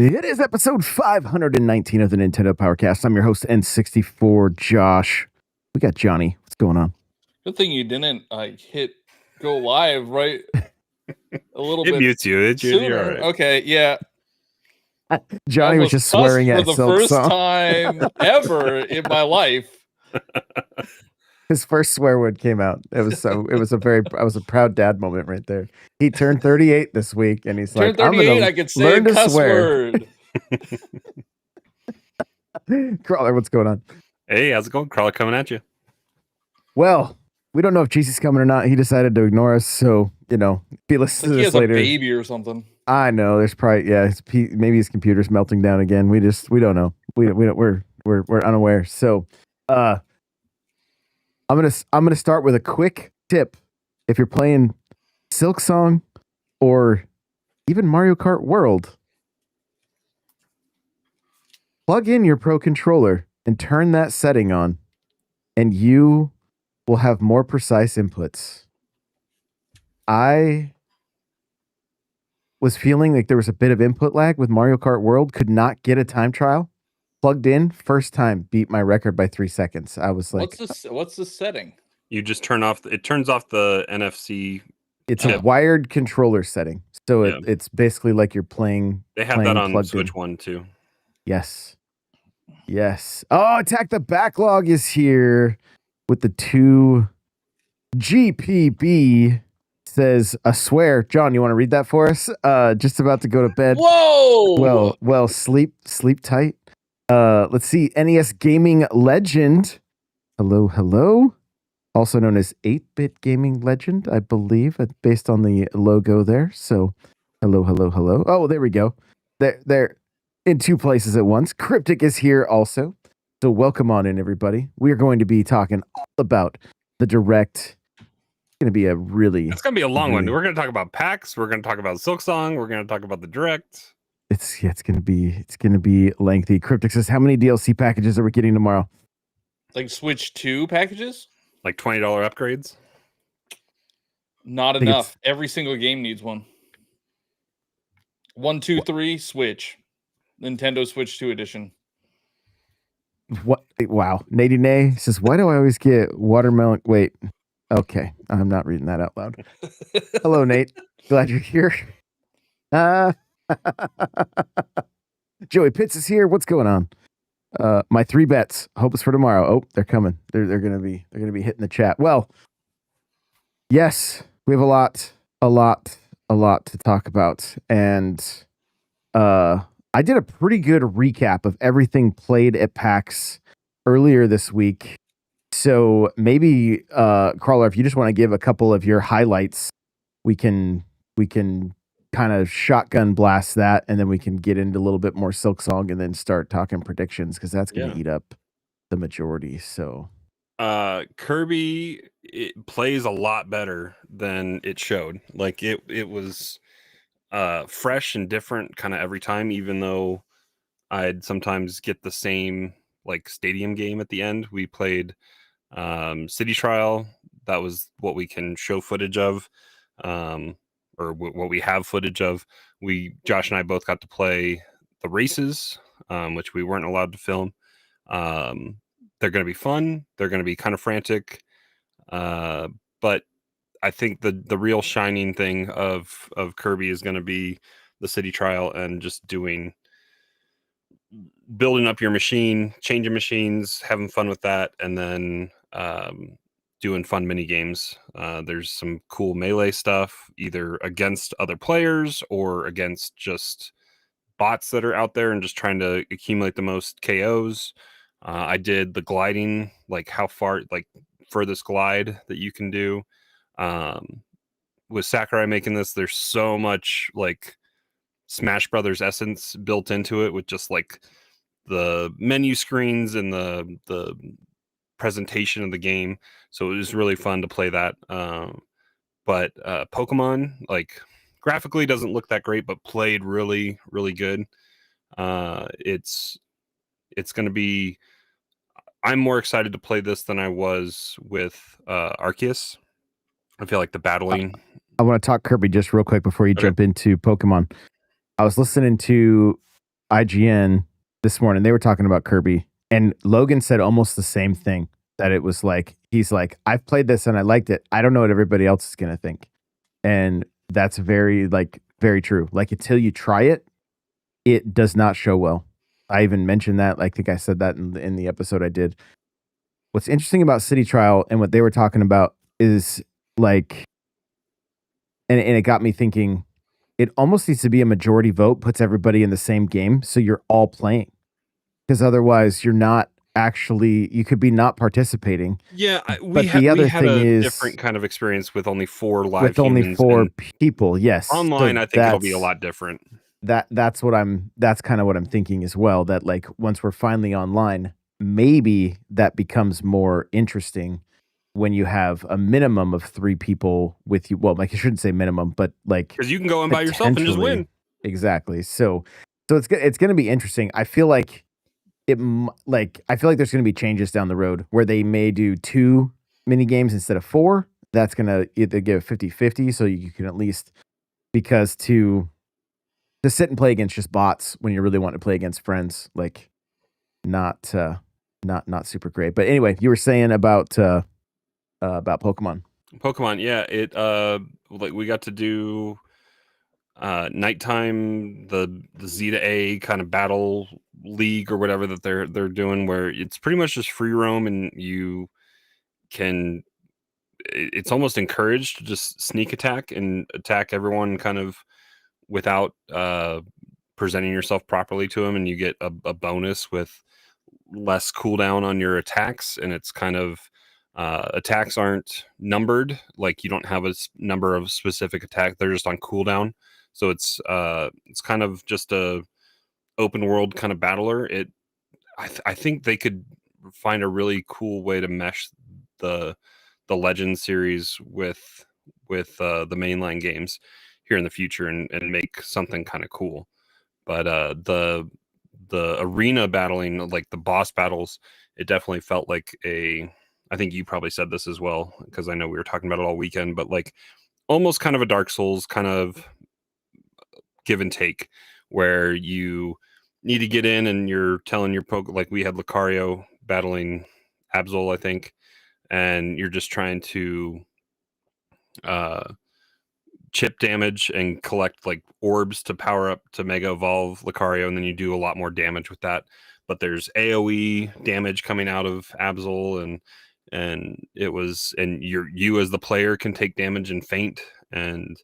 It is episode 519 of the Nintendo Powercast. I'm your host, N64 Josh. We got Johnny. What's going on? Good thing you didn't hit go live right a little bit. It mutes you. You're right. Okay, yeah. Johnny was just swearing at for the Silk first Song. time ever in my life. His first swear word came out. I was a proud dad moment right there. He turned 38 this week, and he's like, I'm gonna I could say a cuss word. Crawler, what's going on? Hey, how's it going? Crawler coming at you. Well, we don't know if JC's coming or not. He decided to ignore us, so if he listens to this later, he has a baby or something. I know. There's probably maybe his computer's melting down again. We don't know. We're unaware. So, I'm gonna start with a quick tip. If you're playing Silk Song or even Mario Kart World, plug in your Pro Controller and turn that setting on, and you will have more precise inputs. I was feeling like there was a bit of input lag with Mario Kart World. Could not get a time trial. Plugged in, first time, beat my record by 3 seconds. I was like, what's the setting? You just turns off the NFC. It's a wired controller setting. So it's basically like you're playing. They have that on Switch 1 too. Yes. Oh, Attack the Backlog is here with the 2 GPB. Says, I swear. John, you want to read that for us? Just about to go to bed. Whoa! Well, sleep tight. Let's see. NES Gaming Legend. Hello. Also known as 8-Bit Gaming Legend, I believe, based on the logo there. So, hello. Oh, there we go. They're in 2 places at once. Cryptic is here also. So, welcome on in, everybody. We are going to be talking all about the Direct. It's going to be a long one. We're going to talk about PAX. We're going to talk about Silk Song. We're going to talk about the Direct. It's going to be lengthy. Cryptic says, how many DLC packages are we getting tomorrow? Like Switch 2 packages? Like $20 upgrades? Not enough. Every single game needs one. 1, 2, 3, Switch. Nintendo Switch 2 edition. What? Wow. Nay says, why do I always get watermelon? Wait. Okay. I'm not reading that out loud. Hello, Nate. Glad you're here. Joey Pitts is here. What's going on? My 3 bets. Hope it's for tomorrow. Oh, they're coming. They're gonna be hitting the chat. Well, yes, we have a lot to talk about, and I did a pretty good recap of everything played at PAX earlier this week. So maybe Crawler, if you just want to give a couple of your highlights, we can kind of shotgun blast that, and then we can get into a little bit more Silk Song and then start talking predictions, because that's going to eat up the majority. So Kirby, it plays a lot better than it showed. Like it was fresh and different kind of every time, even though I'd sometimes get the same like stadium game at the end. We played City Trial. That was what we can show footage of. Or what we have footage of. Josh and I both got to play the races, which we weren't allowed to film. They're going to be fun. They're going to be kind of frantic. But I think the real shining thing of Kirby is going to be the City Trial and just building up your machine, changing machines, having fun with that, and then doing fun mini games. There's some cool melee stuff, either against other players or against just bots that are out there and just trying to accumulate the most KOs. I did the gliding, like how far, like furthest glide that you can do. With Sakurai making this, there's so much like Smash Brothers essence built into it, with just like the menu screens and the presentation of the game. So it was really fun to play that. But Pokemon, like graphically doesn't look that great, but played really, really good. It's going to be, I'm more excited to play this than I was with Arceus. I feel like the battling. I want to talk Kirby just real quick before you jump into Pokemon. I was listening to IGN this morning. They were talking about Kirby, and Logan said almost the same thing. That it was like, he's like, I've played this and I liked it. I don't know what everybody else is gonna think, and that's very true. Like until you try it, it does not show well. I even mentioned that. I think I said that in the episode I did. What's interesting about City Trial and what they were talking about is like, and it got me thinking. It almost needs to be a majority vote, puts everybody in the same game, so you're all playing. Because otherwise, you're not actually. You could be not participating. Yeah, But the other had thing a is different kind of experience with only 4 live with only humans, 4 and people. Yes, so online, I think it'll be a lot different. That's kind of what I'm thinking as well. That like once we're finally online, maybe that becomes more interesting when you have a minimum of 3 people with you. Well, like I shouldn't say minimum, but like Because you can go in by yourself and just potentially- win. Exactly. So it's going to be interesting. I feel like I feel like there's going to be changes down the road where they may do 2 mini games instead of 4. That's going to either give 50-50, so you can at least, because to sit and play against just bots when you really want to play against friends, like not super great. But anyway, you were saying about Pokemon. Pokemon, yeah, it like we got to do nighttime, the Z to A kind of battle league or whatever that they're doing, where it's pretty much just free roam, and you can, it's almost encouraged to just sneak attack and attack everyone kind of without presenting yourself properly to them, and you get a bonus with less cooldown on your attacks. And it's kind of attacks aren't numbered, like you don't have a number of specific attacks, they're just on cooldown. So it's kind of just a open world kind of battler. I think they could find a really cool way to mesh the Legend series with the mainline games here in the future, and make something kind of cool. But the arena battling, like the boss battles, it definitely felt like I think you probably said this as well, because I know we were talking about it all weekend, but like almost kind of a Dark Souls kind of give and take, where you need to get in and you're telling your like we had Lucario battling Absol, I think, and you're just trying to chip damage and collect like orbs to power up to mega evolve Lucario, and then you do a lot more damage with that. But there's AoE damage coming out of Absol, and you as the player can take damage and faint, and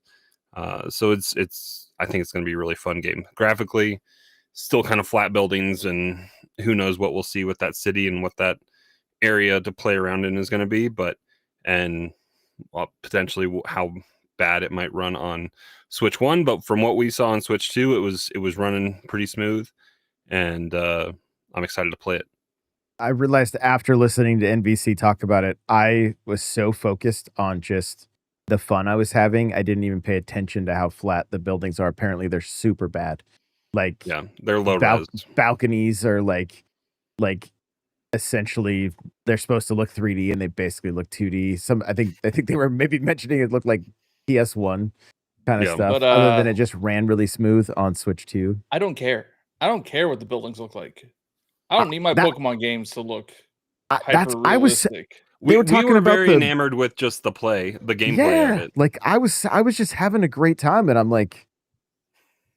so it's I think it's going to be a really fun game. Graphically, still kind of flat buildings, and who knows what we'll see with that city and what that area to play around in is going to be, but potentially how bad it might run on Switch 1. But from what we saw on Switch 2, it was running pretty smooth, and I'm excited to play it. I realized after listening to NBC talk about it, I was so focused on just the fun I was having, I didn't even pay attention to how flat the buildings are. Apparently, they're super bad. Like, yeah, they're low res. Balconies are like essentially they're supposed to look 3D and they basically look 2D. I think they were maybe mentioning it looked like PS1 kind of stuff. But, other than it just ran really smooth on Switch 2. I don't care. I don't care what the buildings look like. I don't need my Pokemon games to look hyper realistic. We were talking about very enamored with just the gameplay of it. Like I was just having a great time, and I'm like,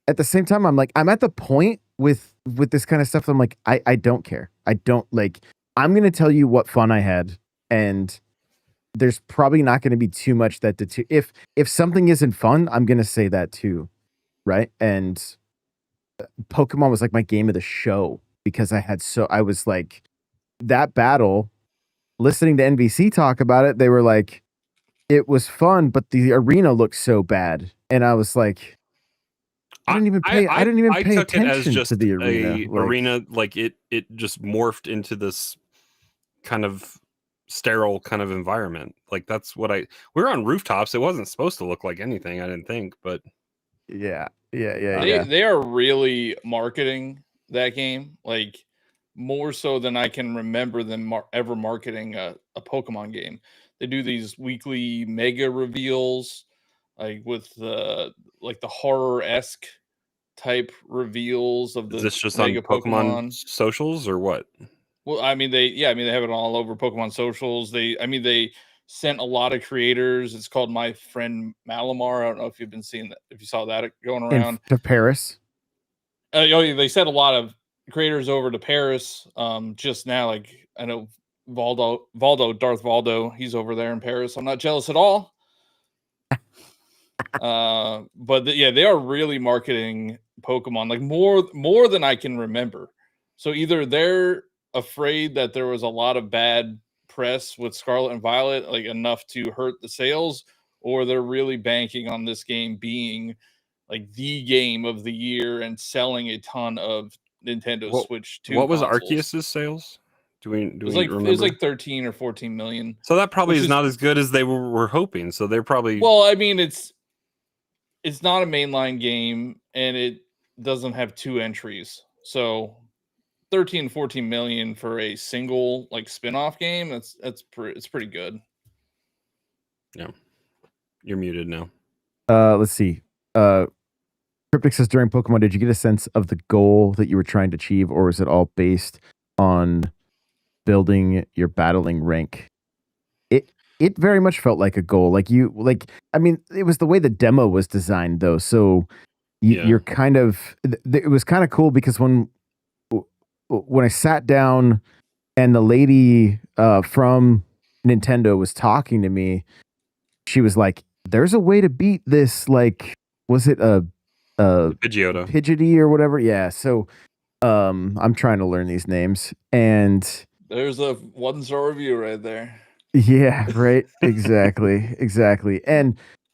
at the same time, I'm like, I'm at the point with this kind of stuff. I'm like, I don't care. I don't like. I'm gonna tell you what fun I had, and there's probably not going to be too much that if something isn't fun, I'm gonna say that too, right? And Pokemon was like my game of the show because I was like that battle. Listening to NBC talk about it, they were like, it was fun, but the arena looked so bad. And I was like, I didn't even pay attention to the arena. Arena, like it just morphed into this kind of sterile kind of environment. Like that's what we were on rooftops. It wasn't supposed to look like anything, I didn't think, but yeah. They are really marketing that game, like more so than I can remember them ever marketing a Pokemon game. They do these weekly mega reveals, like with the horror-esque type reveals of Is the this just mega on Pokemon Pokemon. socials or what? Well, I mean, they have it all over Pokemon socials. They sent a lot of creators. It's called My Friend Malamar. I don't know if you've been seeing that, if you saw that going around. To Paris. They sent a lot of creators over to Paris. Just now, like I know Darth Valdo, he's over there in Paris. I'm not jealous at all. Yeah, they are really marketing Pokemon like more than I can remember. So either they're afraid that there was a lot of bad press with Scarlet and Violet, like enough to hurt the sales, or they're really banking on this game being like the game of the year and selling a ton of Nintendo Switch 2 What was consoles. Arceus's sales? Do we It remember? was like 13 or 14 million. So that probably which is not as good as they were hoping. So they're probably Well, I mean, it's not a mainline game and it doesn't have 2 entries. So 13, 14 million for a single like spin-off game, it's pretty good. Yeah. You're muted now. Let's see. Cryptic says, during Pokemon, did you get a sense of the goal that you were trying to achieve, or is it all based on building your battling rank? It very much felt like a goal. I mean, it was the way the demo was designed, though. So you're kind of. It was kind of cool because when I sat down and the lady from Nintendo was talking to me, she was like, "There's a way to beat this. Like, was it a Pidgeotto or whatever?" Yeah. So, I'm trying to learn these names, and there's a 1-star review right there. Yeah. Right. Exactly.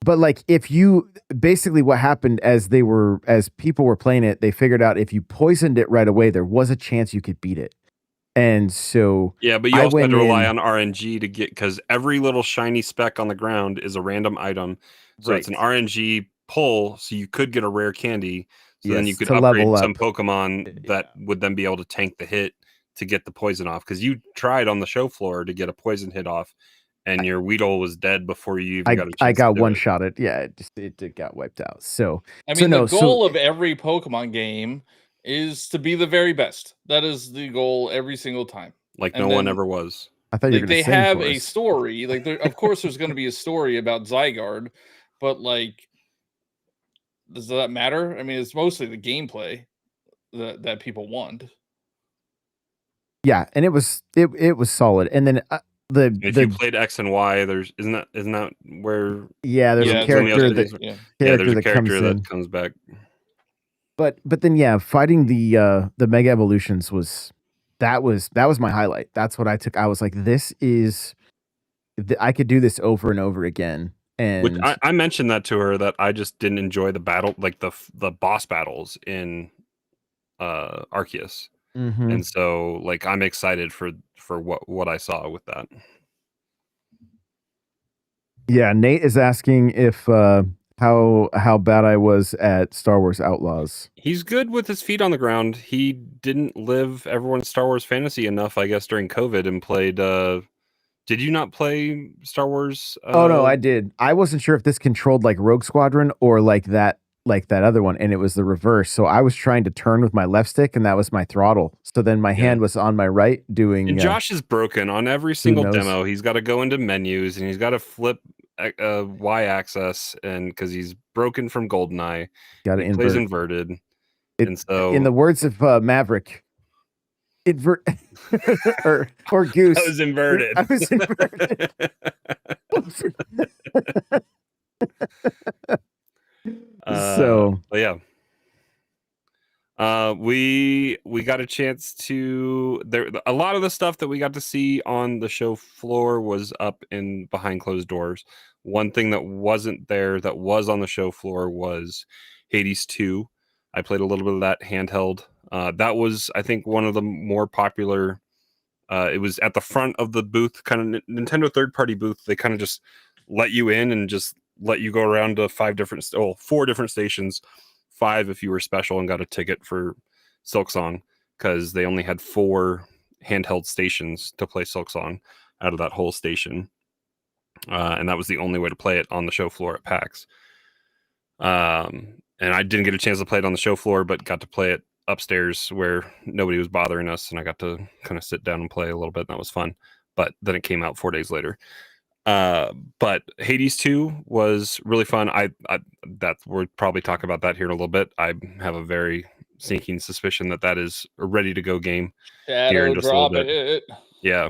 But like, if you basically what happened as people were playing it, they figured out if you poisoned it right away, there was a chance you could beat it. And so yeah, but you also had to rely on RNG to get, because every little shiny speck on the ground is a random item. So it's an RNG pull, so you could get a rare candy. So then you could upgrade some Pokemon that would then be able to tank the hit to get the poison off. Because you tried on the show floor to get a poison hit off, and your Weedle was dead before you even got a chance. I got one shot at it got wiped out. So I mean, the goal of every Pokemon game is to be the very best. That is the goal every single time. Like no one ever was. I thought you were they have a story. Like, of course, there's going to be a story about Zygarde, but like, does that matter? I mean, it's mostly the gameplay that people want. Yeah, and it was solid. And then if you played X and Y, isn't that where? Yeah, there's a character that comes back. But then fighting the Mega Evolutions was my highlight. That's what I took. I was like, I could do this over and over again. And I mentioned that to her, that I just didn't enjoy the battle, like the boss battles in Arceus. Mm-hmm. And so like I'm excited for what I saw with that. Yeah, Nate is asking if how bad I was at Star Wars Outlaws. He's good with his feet on the ground. He didn't live everyone's Star Wars fantasy enough, I guess, during COVID, and played did you not play Star Wars? Oh no, I did. I wasn't sure if this controlled like Rogue Squadron or like that other one, and it was the reverse. So I was trying to turn with my left stick, and that was my throttle. So then my hand was on my right doing. And Josh is broken on every single demo. He's got to go into menus and he's got to flip y-axis, and because he's broken from GoldenEye, he plays inverted. And so, in the words of Maverick, invert or Goose. I was inverted. So but yeah, we got a chance to a lot of the stuff that we got to see on the show floor was up in behind closed doors. One thing that wasn't there that was on the show floor was Hades 2. I played a little bit of that handheld. That was, I think, one of the more popular. It was at the front of the booth, kind of Nintendo third-party booth. They kind of just let you in and just let you go around to 4 different stations, 5 if you were special and got a ticket for Silksong, because they only had 4 handheld stations to play Silksong out of that whole station. And that was the only way to play it on the show floor at PAX. and I didn't get a chance to play it on the show floor, but got to play it upstairs where nobody was bothering us, and I got to kind of sit down and play a little bit, and that was fun. But then it came out 4 days later. But Hades 2 was really fun. We'll probably talk about that here in a little bit. I have a very sinking suspicion that is a ready to go game here in just a little bit. Yeah.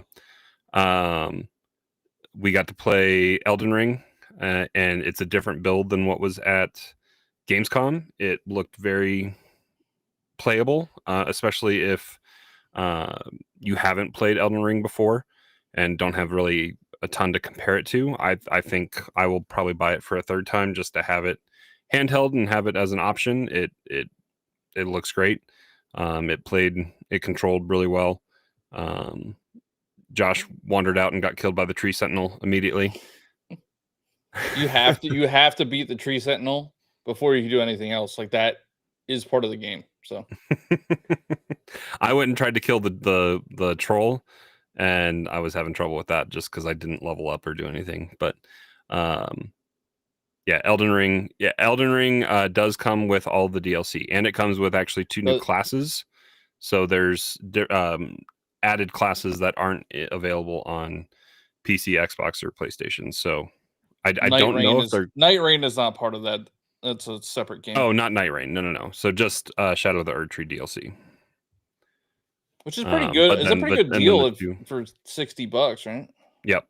We got to play Elden Ring, and it's a different build than what was at Gamescom. It looked very playable, especially if you haven't played Elden Ring before and don't have really a ton to compare it to. I think I will probably buy it for a third time just to have it handheld and have it as an option. It looks great. It controlled really well. Josh wandered out and got killed by the tree sentinel immediately. You have to beat the tree sentinel before you can do anything else. Like, that is part of the game. So I went and tried to kill the troll, and I was having trouble with that just because I didn't level up or do anything. But Elden Ring does come with all the DLC, and it comes with actually 2 new classes. So there's added classes that aren't available on PC, Xbox, or PlayStation. So I don't know if they're... Night Rain is not part of that. That's a separate game. Oh, not Night Rain. No. So just Shadow of the Erdtree DLC. Which is pretty good. It's a pretty good deal for $60, right? Yep.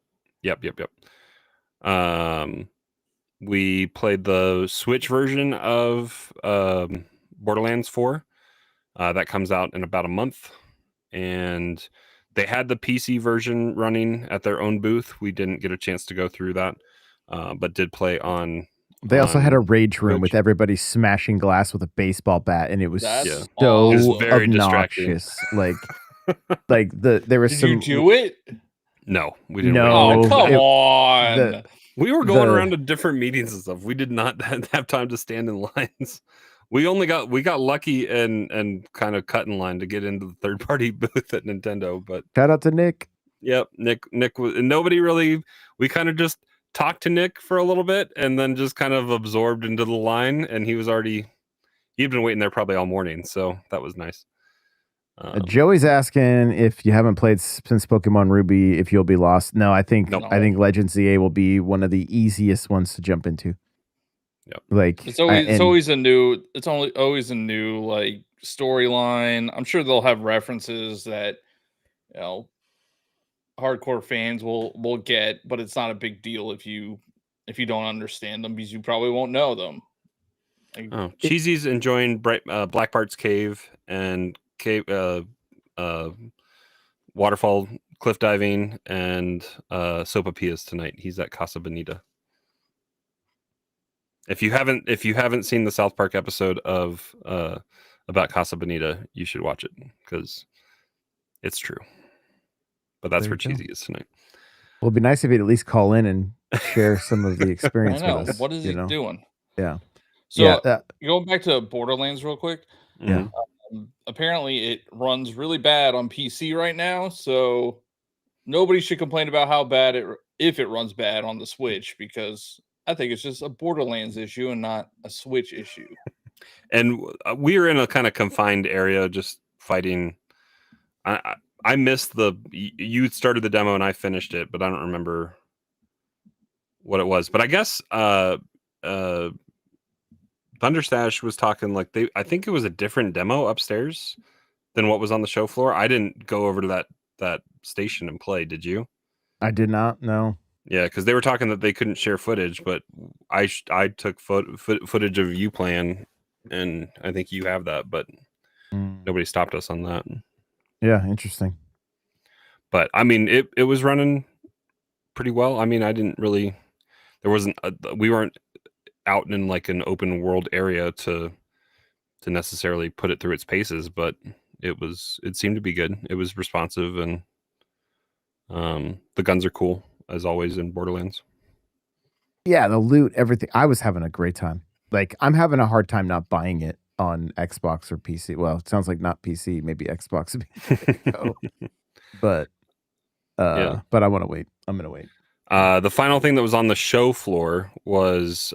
We played the Switch version of Borderlands 4. That comes out in about a month. And they had the PC version running at their own booth. We didn't get a chance to go through that, but did play on... They also had a rage room with everybody smashing glass with a baseball bat, and it was so it was very obnoxious. Like there was some... Did you do it? No, we didn't. No, come on. We were going around to different meetings and stuff. We did not have time to stand in lines. We got lucky and kind of cut in line to get into the third party booth at Nintendo. But shout out to Nick. Yep, Nick was, and nobody really. We kind of just talked to Nick for a little bit and then just kind of absorbed into the line. And he'd been waiting there probably all morning, so that was nice. Joey's asking if you haven't played since Pokemon Ruby, if you'll be lost. No, I think Legends ZA will be one of the easiest ones to jump into. Yep. Like it's always a new like storyline. I'm sure they'll have references that hardcore fans will get, but it's not a big deal if you don't understand them, because you probably won't know them. Cheesy's enjoying Blackbart's Cave and waterfall cliff diving and Sopapias tonight. He's at Casa Bonita. If you haven't seen the South Park episode of about Casa Bonita, you should watch it because it's true. But that's where Cheesy is tonight. Well, it'd be nice if he'd at least call in and share some of the experience with us. What is he doing? Yeah. So going back to Borderlands real quick. Yeah. Apparently it runs really bad on PC right now, so nobody should complain about how bad if it runs bad on the Switch, because I think it's just a Borderlands issue and not a Switch issue. And we are in a kind of confined area, just fighting. I missed you started the demo and I finished it, but I don't remember what it was. But I guess Thunderstash was talking I think it was a different demo upstairs than what was on the show floor. I didn't go over to that station and play. Did you? I did not. No. Yeah, because they were talking that they couldn't share footage, but I took footage of you playing, and I think you have that, but nobody stopped us on that. Yeah, interesting. But I mean, it was running pretty well. I mean, we weren't out in like an open world area to necessarily put it through its paces, but it seemed to be good. It was responsive, and the guns are cool as always in Borderlands. Yeah, the loot, everything. I was having a great time. Like, I'm having a hard time not buying it on Xbox or PC. Well, it sounds like not PC, maybe Xbox. But I want to wait. I'm gonna wait. The final thing that was on the show floor was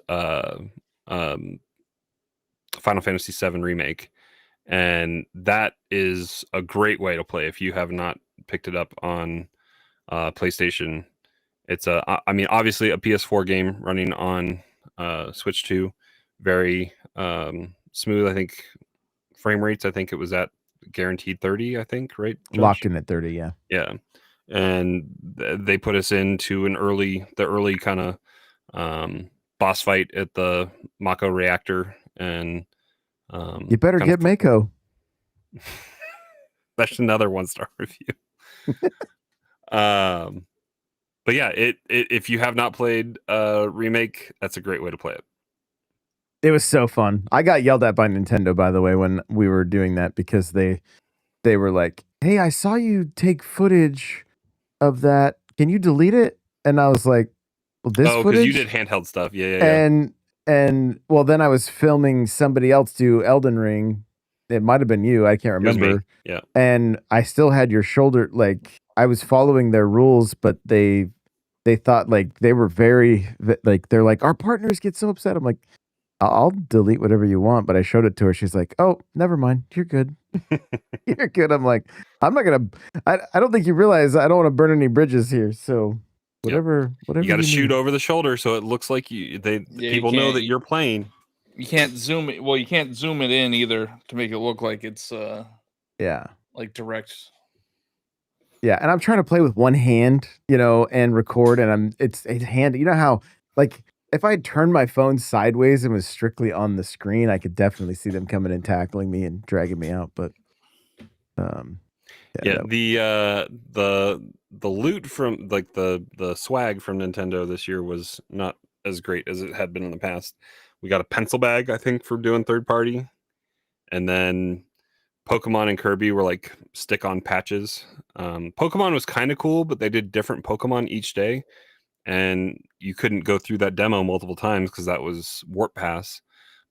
Final Fantasy VII Remake, and that is a great way to play if you have not picked it up on PlayStation. It's obviously a PS4 game running on Switch 2, very smooth. I think frame rates. I think it was at guaranteed 30. I think, right? Josh? Locked in at 30. Yeah. Yeah, and they put us into the early kind of boss fight at the Mako reactor, and You better get Mako. That's another 1-star review. But yeah, it if you have not played Remake, that's a great way to play it. It was so fun. I got yelled at by Nintendo, by the way, when we were doing that, because they were like, "Hey, I saw you take footage of that. Can you delete it?" And I was like, "Well, this footage." Because you did handheld stuff, yeah. And well, then I was filming somebody else do Elden Ring. It might have been you. I can't remember. Yeah. And I still had your shoulder. Like, I was following their rules, but they thought, like, they were very, like, they're like, our partners get so upset. I'm like, I'll delete whatever you want. But I showed it to her. She's like, oh, never mind. You're good. You're good. I'm like, I'm not going to, I don't think you realize I don't want to burn any bridges here. So whatever you got to shoot over the shoulder so it looks like people know that you're playing. You can't zoom it. Well, you can't zoom it in either to make it look like it's like direct. Yeah, and I'm trying to play with one hand, and record, and it's hand. You know how, like, if I turned my phone sideways and was strictly on the screen, I could definitely see them coming and tackling me and dragging me out. But the loot from, like, the swag from Nintendo this year was not as great as it had been in the past. We got a pencil bag, I think, for doing third party, and then Pokemon and Kirby were like stick-on patches. Pokemon was kind of cool, but they did different Pokemon each day, and you couldn't go through that demo multiple times because that was Warp Pass.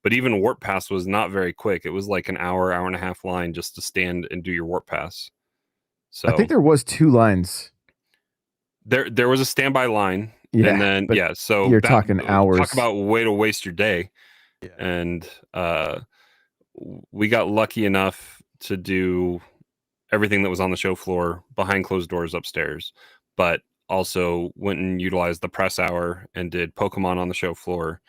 But even Warp Pass was not very quick. It was like an hour and a half line just to stand and do your Warp Pass. So I think there was 2 lines. There was a standby line. Yeah, and then so you're talking hours. Talk about way to waste your day. Yeah. And we got lucky enough to do everything that was on the show floor behind closed doors upstairs, but also went and utilized the press hour and did Pokemon on the show floor.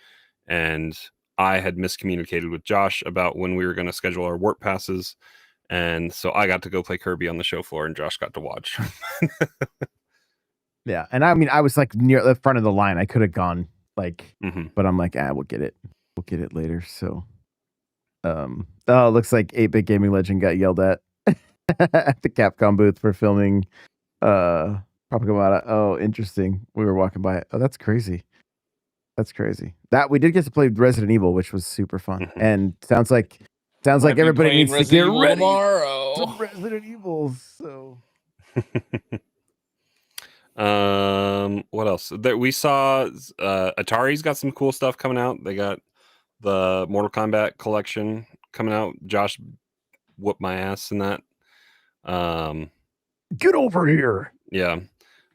And I had miscommunicated with Josh about when we were going to schedule our Warp Passes, and so I got to go play Kirby on the show floor, and Josh got to watch. Yeah, and I mean, I was like near the front of the line. I could have gone, like, but I'm like, we'll get it. We'll get it later. So, it looks like 8-Bit Gaming Legend got yelled at at the Capcom booth for filming Propaganda. Oh, interesting. We were walking by it. Oh, that's crazy. That's crazy. That we did get to play Resident Evil, which was super fun. And sounds like everybody needs to get ready tomorrow. to Resident Evil. So what else? We saw Atari's got some cool stuff coming out. They got the Mortal Kombat collection coming out. Josh whooped my ass in that. Get over here. Yeah.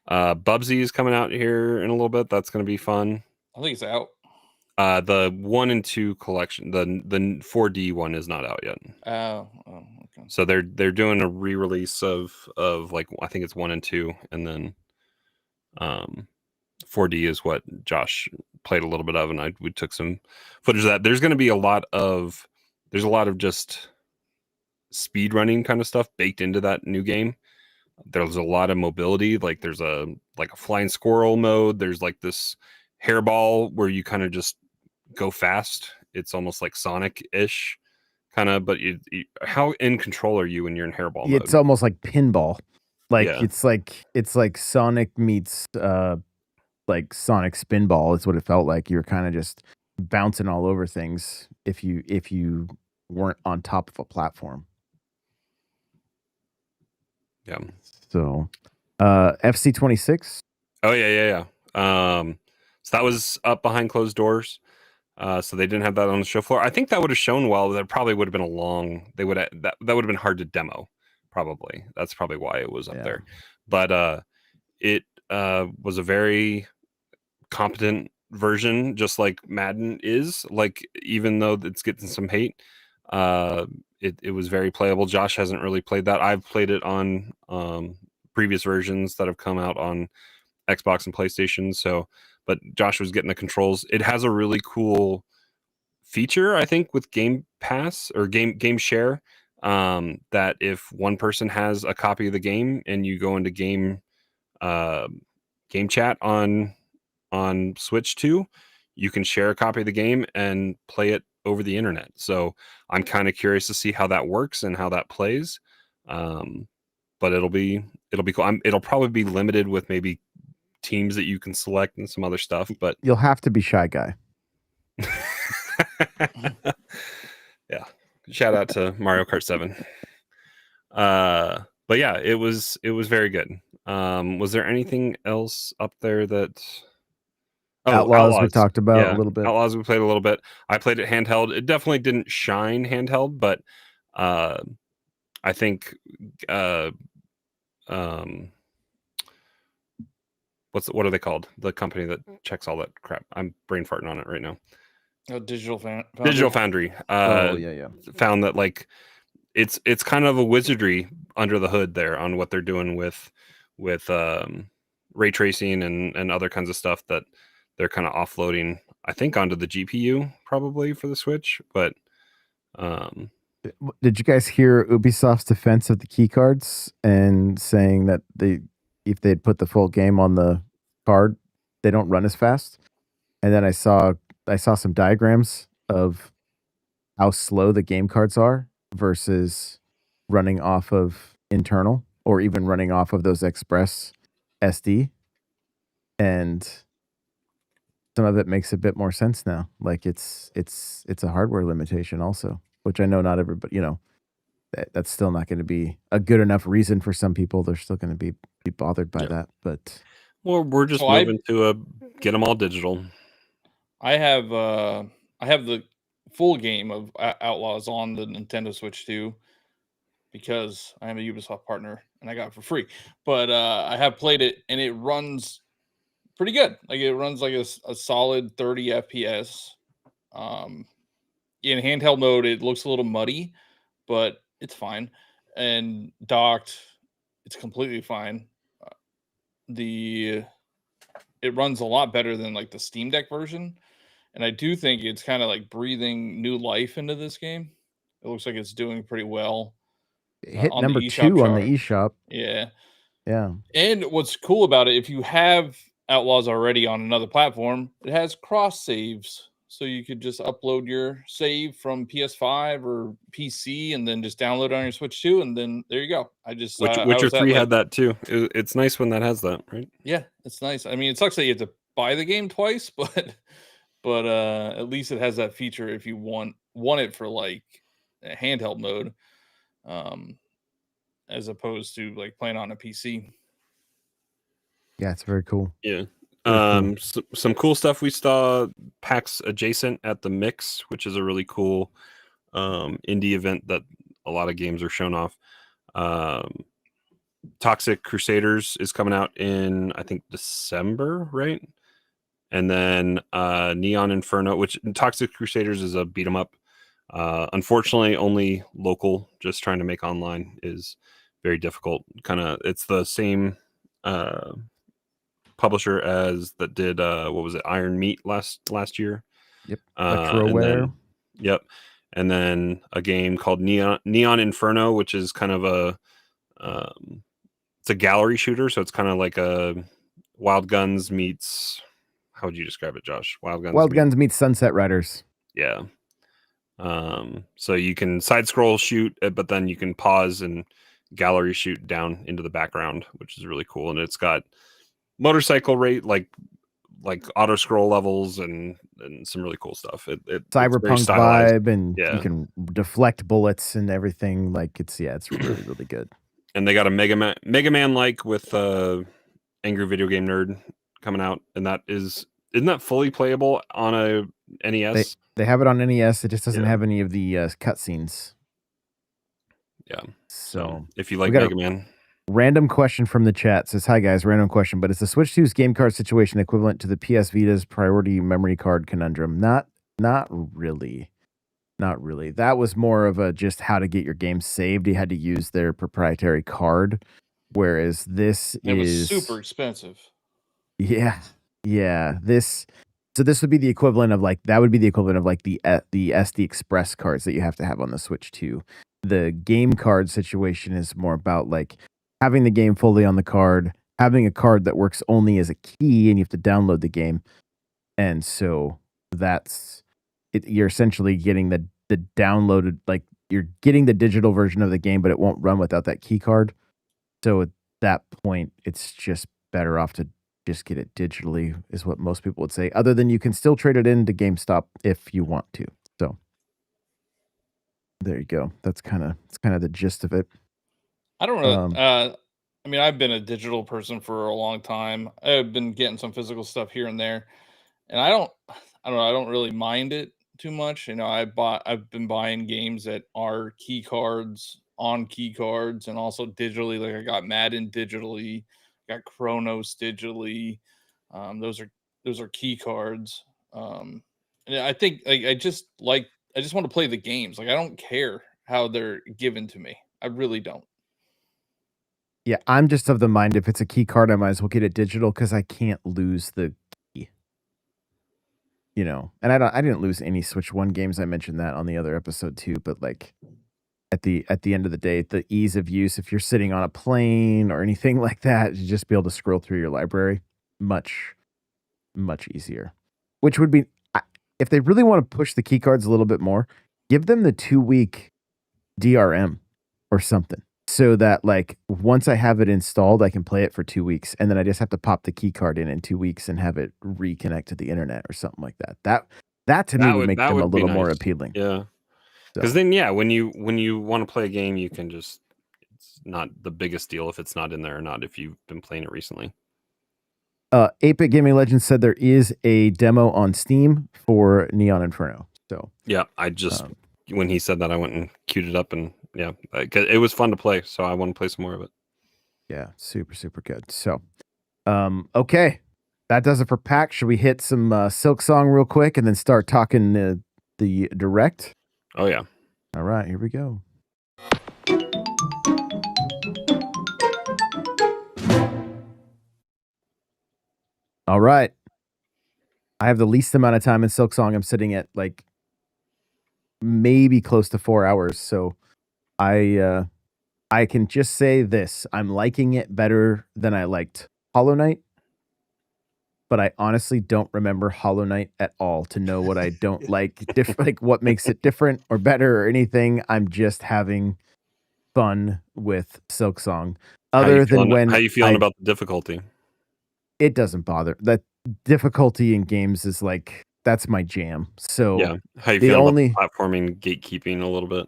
Bubsy is coming out here in a little bit. That's going to be fun. I think it's out. The 1 and 2 collection, the 4D one is not out yet. Oh, okay. So they're doing a re-release of like, I think it's 1 and 2, and then 4D is what Josh played a little bit of, and we took some footage of that. There's going to be a lot of just speed running kind of stuff baked into that new game. There's a lot of mobility. Like there's a flying squirrel mode. There's like this hairball where you kind of just go fast. It's almost like Sonic-ish kind of, but how in control are you when you're in hairball mode? It's almost like pinball. Like it's like Sonic meets like Sonic Spinball is what it felt like. You were kind of just bouncing all over things if you weren't on top of a platform. Yeah. So FC26. Oh yeah. So that was up behind closed doors. So they didn't have that on the show floor. I think that would have shown well. That probably would have been that would have been hard to demo. Probably. That's probably why it was up there. But it was a very competent version, just like Madden is. Like, even though it's getting some hate, it was very playable. Josh hasn't really played that. I've played it on previous versions that have come out on Xbox and PlayStation. So, but Josh was getting the controls. It has a really cool feature, I think, with Game Pass or Game Share, that if one person has a copy of the game and you go into game chat on Switch 2, you can share a copy of the game and play it over the internet. So I'm kind of curious to see how that works and how that plays. But it'll be cool. It'll probably be limited with maybe teams that you can select and some other stuff, but You'll have to be Shy Guy. Yeah. Shout out to Mario Kart 7. But yeah, it was very good. Was there anything else up there that Outlaws we talked about a little bit. Outlaws we played a little bit. I played it handheld. It definitely didn't shine handheld, but I think what are they called? The company that checks all that crap. I'm brain farting on it right now. Digital Foundry. Digital Foundry. Yeah. Found that like it's kind of a wizardry under the hood there on what they're doing with ray tracing and other kinds of stuff that they're kind of offloading, I think, onto the GPU probably for the Switch. But did you guys hear Ubisoft's defense of the key cards and saying that if they'd put the full game on the card, they don't run as fast? And then I saw some diagrams of how slow the game cards are versus running off of internal or even running off of those Express SD. And some of it makes a bit more sense now. Like it's a hardware limitation also, which I know not everybody, that's still not going to be a good enough reason for some people. They're still going to be bothered by that. But we're just moving to get them all digital. I have the full game of Outlaws on the Nintendo Switch 2 because I am a Ubisoft partner and I got it for free. But I have played it and it runs pretty good. Like it runs like a solid 30 FPS. In handheld mode, it looks a little muddy, but it's fine. And docked, it's completely fine. It runs a lot better than like the Steam Deck version. And I do think it's kind of like breathing new life into this game. It looks like it's doing pretty well. It hit number 2 on the eShop. Yeah. Yeah. And what's cool about it, if you have Outlaws already on another platform, it has cross saves. So you could just upload your save from PS5 or PC and then just download it on your Switch 2. And then there you go. Witcher 3 had that too. It's nice when that has that, right? Yeah, it's nice. I mean, it sucks that you have to buy the game twice, but at least it has that feature if you want it for like a handheld mode, as opposed to like playing on a PC. Yeah, it's very cool. Yeah. Some cool stuff we saw PAX adjacent at the Mix, which is a really cool indie event that a lot of games are shown off. Toxic Crusaders is coming out in, I think, December, right? And then Neon Inferno, which Toxic Crusaders is a beat 'em up. Unfortunately, only local. Just trying to make online is very difficult. It's the same publisher as that did what was it, Iron Meat last year. Yep. Retroware. Yep. And then a game called Neon Inferno, which is kind of it's a gallery shooter, so it's kind of like a Wild Guns meets, how would you describe it, Josh? Wild Guns meets Sunset Riders. Yeah. So you can side scroll shoot, but then you can pause and gallery shoot down into the background, which is really cool. And it's got motorcycle rate, like auto scroll levels and some really cool stuff. Cyberpunk vibe, and you can deflect bullets and everything. Like it's really, really good. And they got a Mega Man like with Angry Video Game Nerd coming out, and isn't that fully playable on a NES? They have it on NES. It just doesn't have any of the cutscenes. Yeah. So if you like Mega Man, Random question from the chat says, "Hi guys, random question, but is the Switch 2's game card situation equivalent to the PS Vita's priority memory card conundrum?" Not really. Not really. That was more of a just how to get your game saved. You had to use their proprietary card, whereas this It was is super expensive. Yeah. Yeah. This would be the equivalent of like that would be the equivalent of like the SD Express cards that you have to have on the Switch 2. The game card situation is more about like having the game fully on the card, having a card that works only as a key, and you have to download the game. And so that's it. You're essentially getting the downloaded, like you're getting the digital version of the game, but it won't run without that key card. So at that point, it's just better off to just get it digitally, is what most people would say. Other than you can still trade it into GameStop if you want to. So there you go. That's kind of the gist of it. I don't really. Um, I mean, I've been a digital person for a long time. I've been getting some physical stuff here and there, and I don't know. I don't really mind it too much. You know, I've been buying games that are key cards on key cards, and also digitally. Like I got Madden digitally, got Chronos digitally. Those are key cards. And I think I just want to play the games. Like I don't care how they're given to me. I really don't. yeah, I'm just of the mind if it's a key card, I might as well get it digital because I can't lose the key. And I didn't lose any Switch 1 games. I mentioned that on the other episode too, but like at the end of the day, the ease of use, if you're sitting on a plane or anything like that, you just be able to scroll through your library much easier. Which would be if they really want to push the key cards a little bit more, give them the 2-week DRM or something. So that like once I have it installed, I can play it for 2 weeks, and then I just have to pop the key card in 2 weeks and have it reconnect to the internet or something like that. That to me would make them a be little more nice. appealing. Yeah. So, Because then, yeah, when you want to play a game, you can just it's not the biggest deal if it's not in there or not if you've been playing it recently. 8-Bit Gaming Legends said there is a demo on Steam for Neon Inferno. So yeah, I just when he said that, I went and queued it up, and yeah, it was fun to play. So I want to play some more of it. Yeah, super good. So, okay, that does it for PAX. Should we hit some Silk Song real quick and then start talking the direct? Oh yeah. All right, here we go. All right. I have the least amount of time in Silk Song. I'm sitting at like maybe close to 4 hours. So I can just say this. I'm liking it better than I liked Hollow Knight. But I honestly don't remember Hollow Knight at all to know what I don't like, like what makes it different or better or anything. I'm just having fun with Silk Song. Other than when how you feeling about the difficulty? It doesn't bother. That difficulty in games is like that's my jam. So yeah, how you feeling about the platforming, gatekeeping a little bit?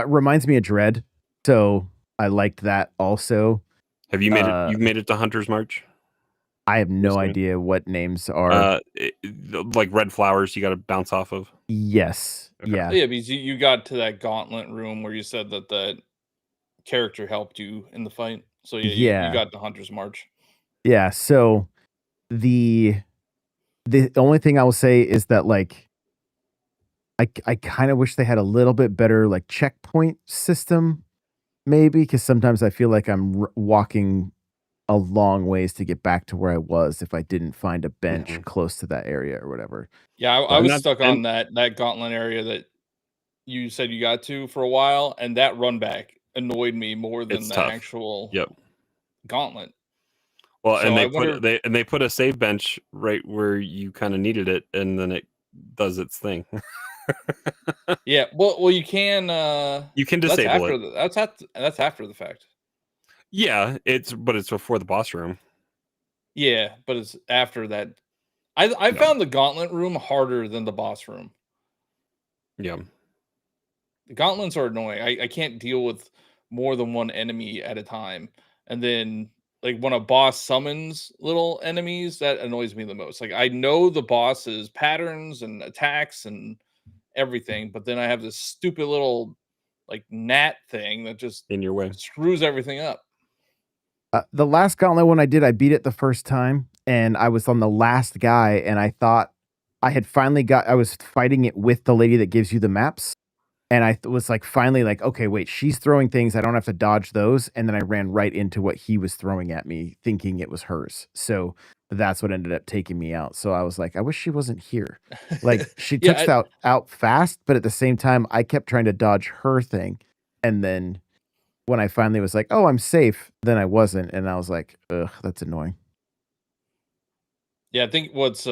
Reminds me of Dread, so I liked that also. Have you made it? You've made it to Hunter's March? I have no idea what names are. Like red flowers you got to bounce off of. Yes. Okay. Yeah. Yeah, because you got to that gauntlet room where you said that the character helped you in the fight. So yeah, you got the Hunter's March. Yeah. So the only thing I will say is that like I kind of wish they had a little bit better like checkpoint system, maybe, because sometimes I feel like I'm walking a long ways to get back to where I was if I didn't find a bench close to that area or whatever. Yeah, I was stuck on that gauntlet area that you said you got to for a while, and that run back annoyed me more than the actual gauntlet. Well, so and they put a save bench right where you kind of needed it, and then it does its thing. Yeah, well, you can disable it. That's after the fact. Yeah, it's before the boss room. Yeah, but it's after that. I found the gauntlet room harder than the boss room. Yeah. The gauntlets are annoying. I can't deal with more than one enemy at a time. And then like when a boss summons little enemies, that annoys me the most. Like I know the boss's patterns and attacks and everything, but then I have this stupid little like gnat thing that just In your way. screws everything up. The last gauntlet one I did, I beat it the first time, and I was on the last guy, and I thought I had finally I was fighting it with the lady that gives you the maps, and I was like, finally, like, okay, wait, she's throwing things, I don't have to dodge those, and then I ran right into what he was throwing at me, thinking it was hers. So that's what ended up taking me out. So I was like, I wish she wasn't here. Like, she Yeah, took out fast, but at the same time, I kept trying to dodge her thing, and then when I finally was like, oh, I'm safe, then I wasn't. And I was like, ugh, that's annoying. Yeah, I think what's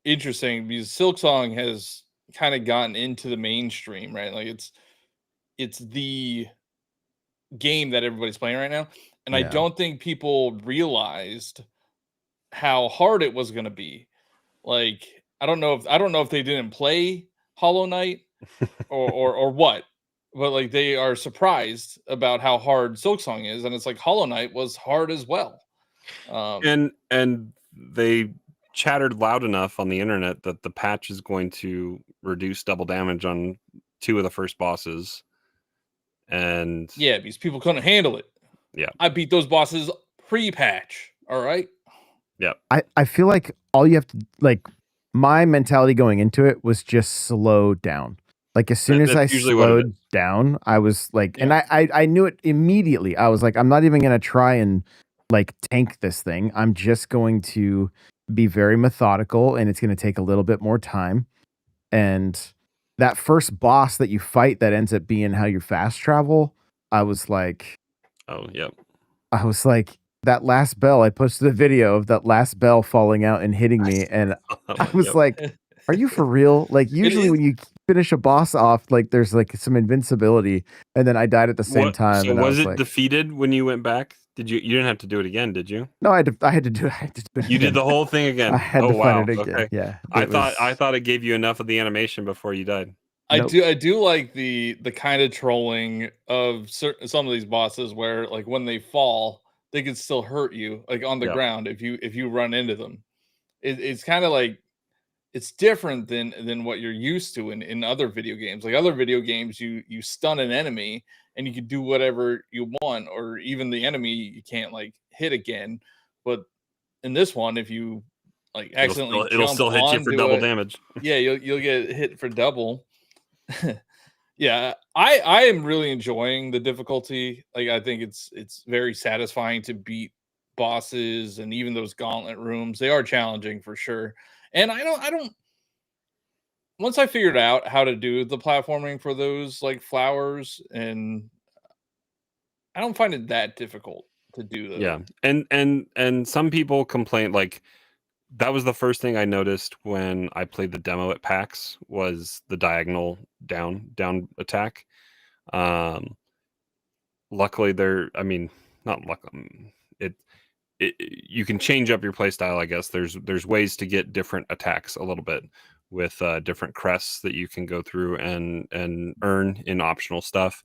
interesting because Silksong has kind of gotten into the mainstream, right? Like it's the game that everybody's playing right now. And I Yeah. don't think people realized how hard it was gonna be. Like, I don't know if they didn't play Hollow Knight or what, but like they are surprised about how hard Silksong is, and it's like Hollow Knight was hard as well. And they chattered loud enough on the internet that the patch is going to reduce double damage on 2 of the first bosses. And yeah, because people couldn't handle it. Yeah. I beat those bosses pre-patch. All right. Yeah. I feel like all you have to, like, my mentality going into it was just slow down. Like, as soon as I That's usually what it slowed is. down, I was like, and Yeah. I knew it immediately. I was like, I'm not even gonna try and like tank this thing. I'm just going to be very methodical, and it's gonna take a little bit more time. And that first boss that you fight that ends up being how you fast travel, I was like, Oh, yeah. that last bell. I posted a video of that last bell falling out and hitting me, and I was Yep. like, are you for real? Like, usually is- when you finish a boss off, like, there's like some invincibility, and then I died at the same What- time. So and I was was it like, defeated when you went back? Did you didn't have to do it again, did you? no, I had to do it. You did the whole thing again. I had Oh, to wow. find it again. Okay. Yeah, I it thought was- it gave you enough of the animation before you died. Nope. I do like the kind of trolling of some of these bosses where like when they fall, they can still hurt you like on the Yeah. ground if you run into them. It's kind of like it's different than what you're used to in other video games. Like other video games, you stun an enemy and you can do whatever you want, or even the enemy you can't like hit again. But in this one, if you like accidentally It'll jump still hit you for onto double it, damage. yeah, you'll get hit for double. Yeah, I am really enjoying the difficulty. Like I think it's very satisfying to beat bosses and even those gauntlet rooms. They are challenging for sure. And I don't once I figured out how to do the platforming for those like flowers, and I don't find it that difficult to do those. Yeah. And some people complain, like, that was the first thing I noticed when I played the demo at PAX was the diagonal down attack. Luckily not luckily. It you can change up your playstyle, I guess. There's ways to get different attacks a little bit with different crests that you can go through and earn in optional stuff.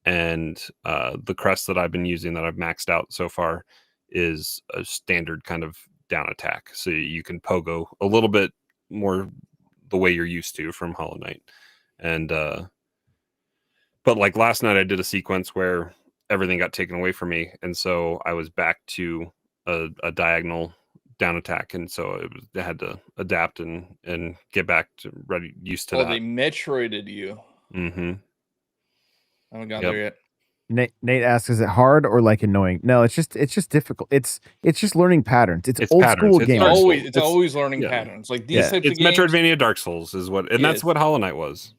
And the crest that I've been using that I've maxed out so far is a standard kind of down attack. So you can pogo a little bit more the way you're used to from Hollow Knight. And but like last night I did a sequence where everything got taken away from me, and so I was back to a diagonal down attack, and so I had to adapt and get back to used to Oh, that. they Metroided you. Mm-hmm. I haven't got Yep. there yet. Nate asks, is it hard or like annoying? No, it's just difficult. It's just learning patterns. It's old patterns. school It's game. Dark Souls. It's always learning yeah. patterns. Like these Yeah. types It's of games. Metroidvania Dark Souls is what, and Yeah, that's what Hollow Knight was.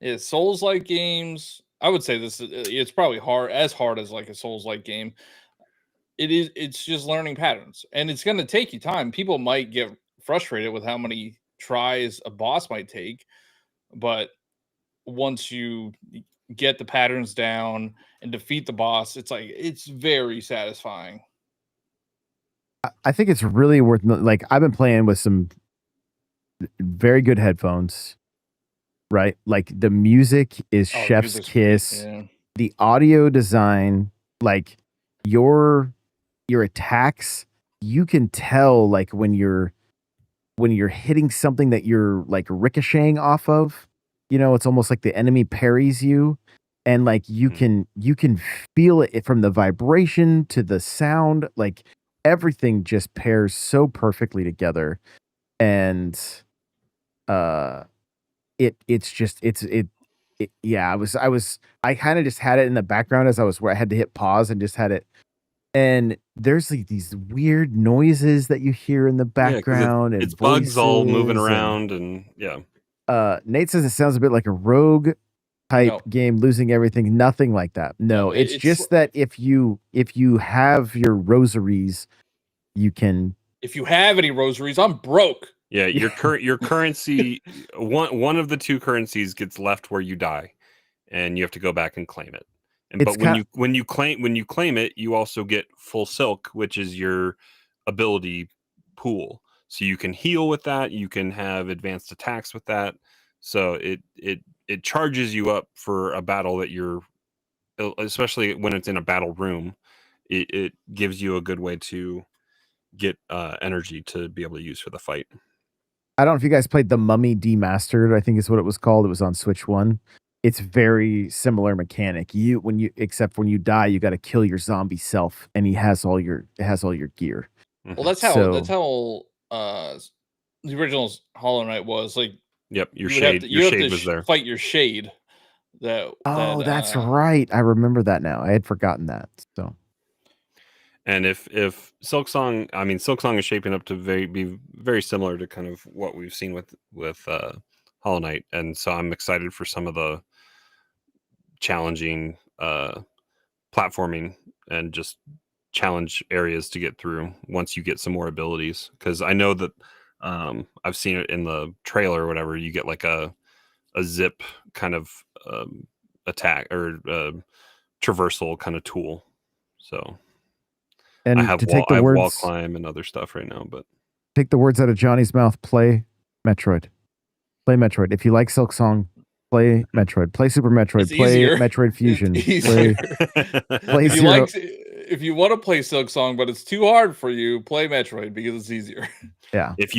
Yeah, Souls-like games. I would say this. It's probably hard as like a Souls-like game. It's just learning patterns, and it's going to take you time. People might get frustrated with how many tries a boss might take, but once you get the patterns down and defeat the boss, it's very satisfying. I think it's really worth, like, I've been playing with some very good headphones, right? Like, the music is Oh, chef's music's- kiss. yeah. The audio design, like your attacks, you can tell like when you're hitting something that you're like ricocheting off of. You know, it's almost like the enemy parries you. and like you can feel it from the vibration to the sound, like everything just pairs so perfectly together. And yeah, I kind of just had it in the background as I was where I had to hit pause and just had it. And there's like these weird noises that you hear in the Yeah, because background and it's bugs all moving voices around, and yeah. Nate says it sounds a bit like a rogue type No. game, losing everything. Nothing like that. No, No, it's it's just that if you have your rosaries, you can. If you have any rosaries, I'm broke. Yeah, your currency, one of the two currencies gets left where you die, and you have to go back and claim it. And It's but when you claim it, you also get full silk, which is your ability pool. So you can heal with that. You can have advanced attacks with that. So it charges you up for a battle that you're, especially when it's in a battle room. It gives you a good way to get energy to be able to use for the fight. I don't know if you guys played The Mummy Demastered, I think is what it was called. It was on Switch 1. It's very similar mechanic. Except when you die, you got to kill your zombie self, and it has all your gear. Well, that's how the original Hollow Knight was. Like, yep, your you shade have was to there. Fight your shade. That's right. I remember that now. I had forgotten that. So, and if Silksong is shaping up to be very similar to kind of what we've seen with Hollow Knight, and so I'm excited for some of the challenging platforming and just challenge areas to get through once you get some more abilities, because I know that I've seen it in the trailer or whatever. You get like a zip kind of attack or traversal kind of tool. So and I have wall climb and other stuff right now, but take the words out of Johnny's mouth. Play Metroid. Play Metroid. If you like Silksong, play Metroid. Play Super Metroid. It's play easier. Metroid Fusion. It's Play if you want to play Silksong, but it's too hard for you, play Metroid because it's easier. Yeah. If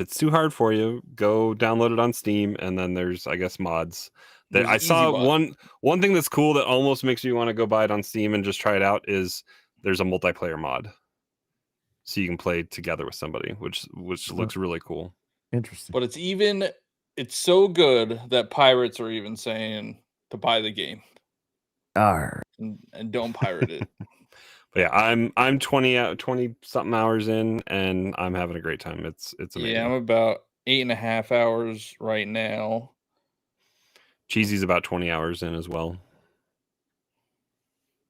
it's too hard for you, go download it on Steam, and then there's, I guess, mods. That I saw one thing that's cool that almost makes you want to go buy it on Steam and just try it out is there's a multiplayer mod, so you can play together with somebody, which looks really cool. Interesting. But it's so good that pirates are even saying to buy the game. And don't pirate it. But yeah, I'm 20 something hours in, and I'm having a great time. It's amazing. Yeah, I'm about 8.5 hours right now. Cheesy's about 20 hours in as well.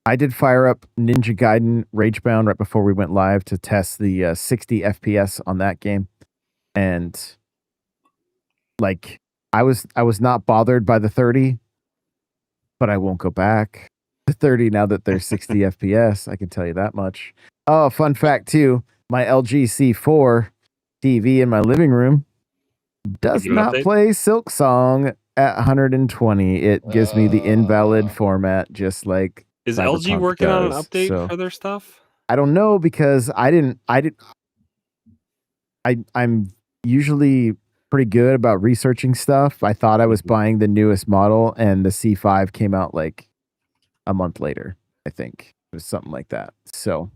I did fire up Ninja Gaiden Ragebound right before we went live to test the 60 FPS on that game, and like I was not bothered by the 30, but I won't go back to 30 now that there's 60 FPS. I can tell you that much. Oh, fun fact too: my LG C4 TV in my living room does not play Silksong at 120. It gives me the invalid format, just like. Is LG working on an update for their stuff? I don't know, because I'm usually pretty good about researching stuff. I thought I was buying the newest model, and the C5 came out like a month later, I think. It was something like that. So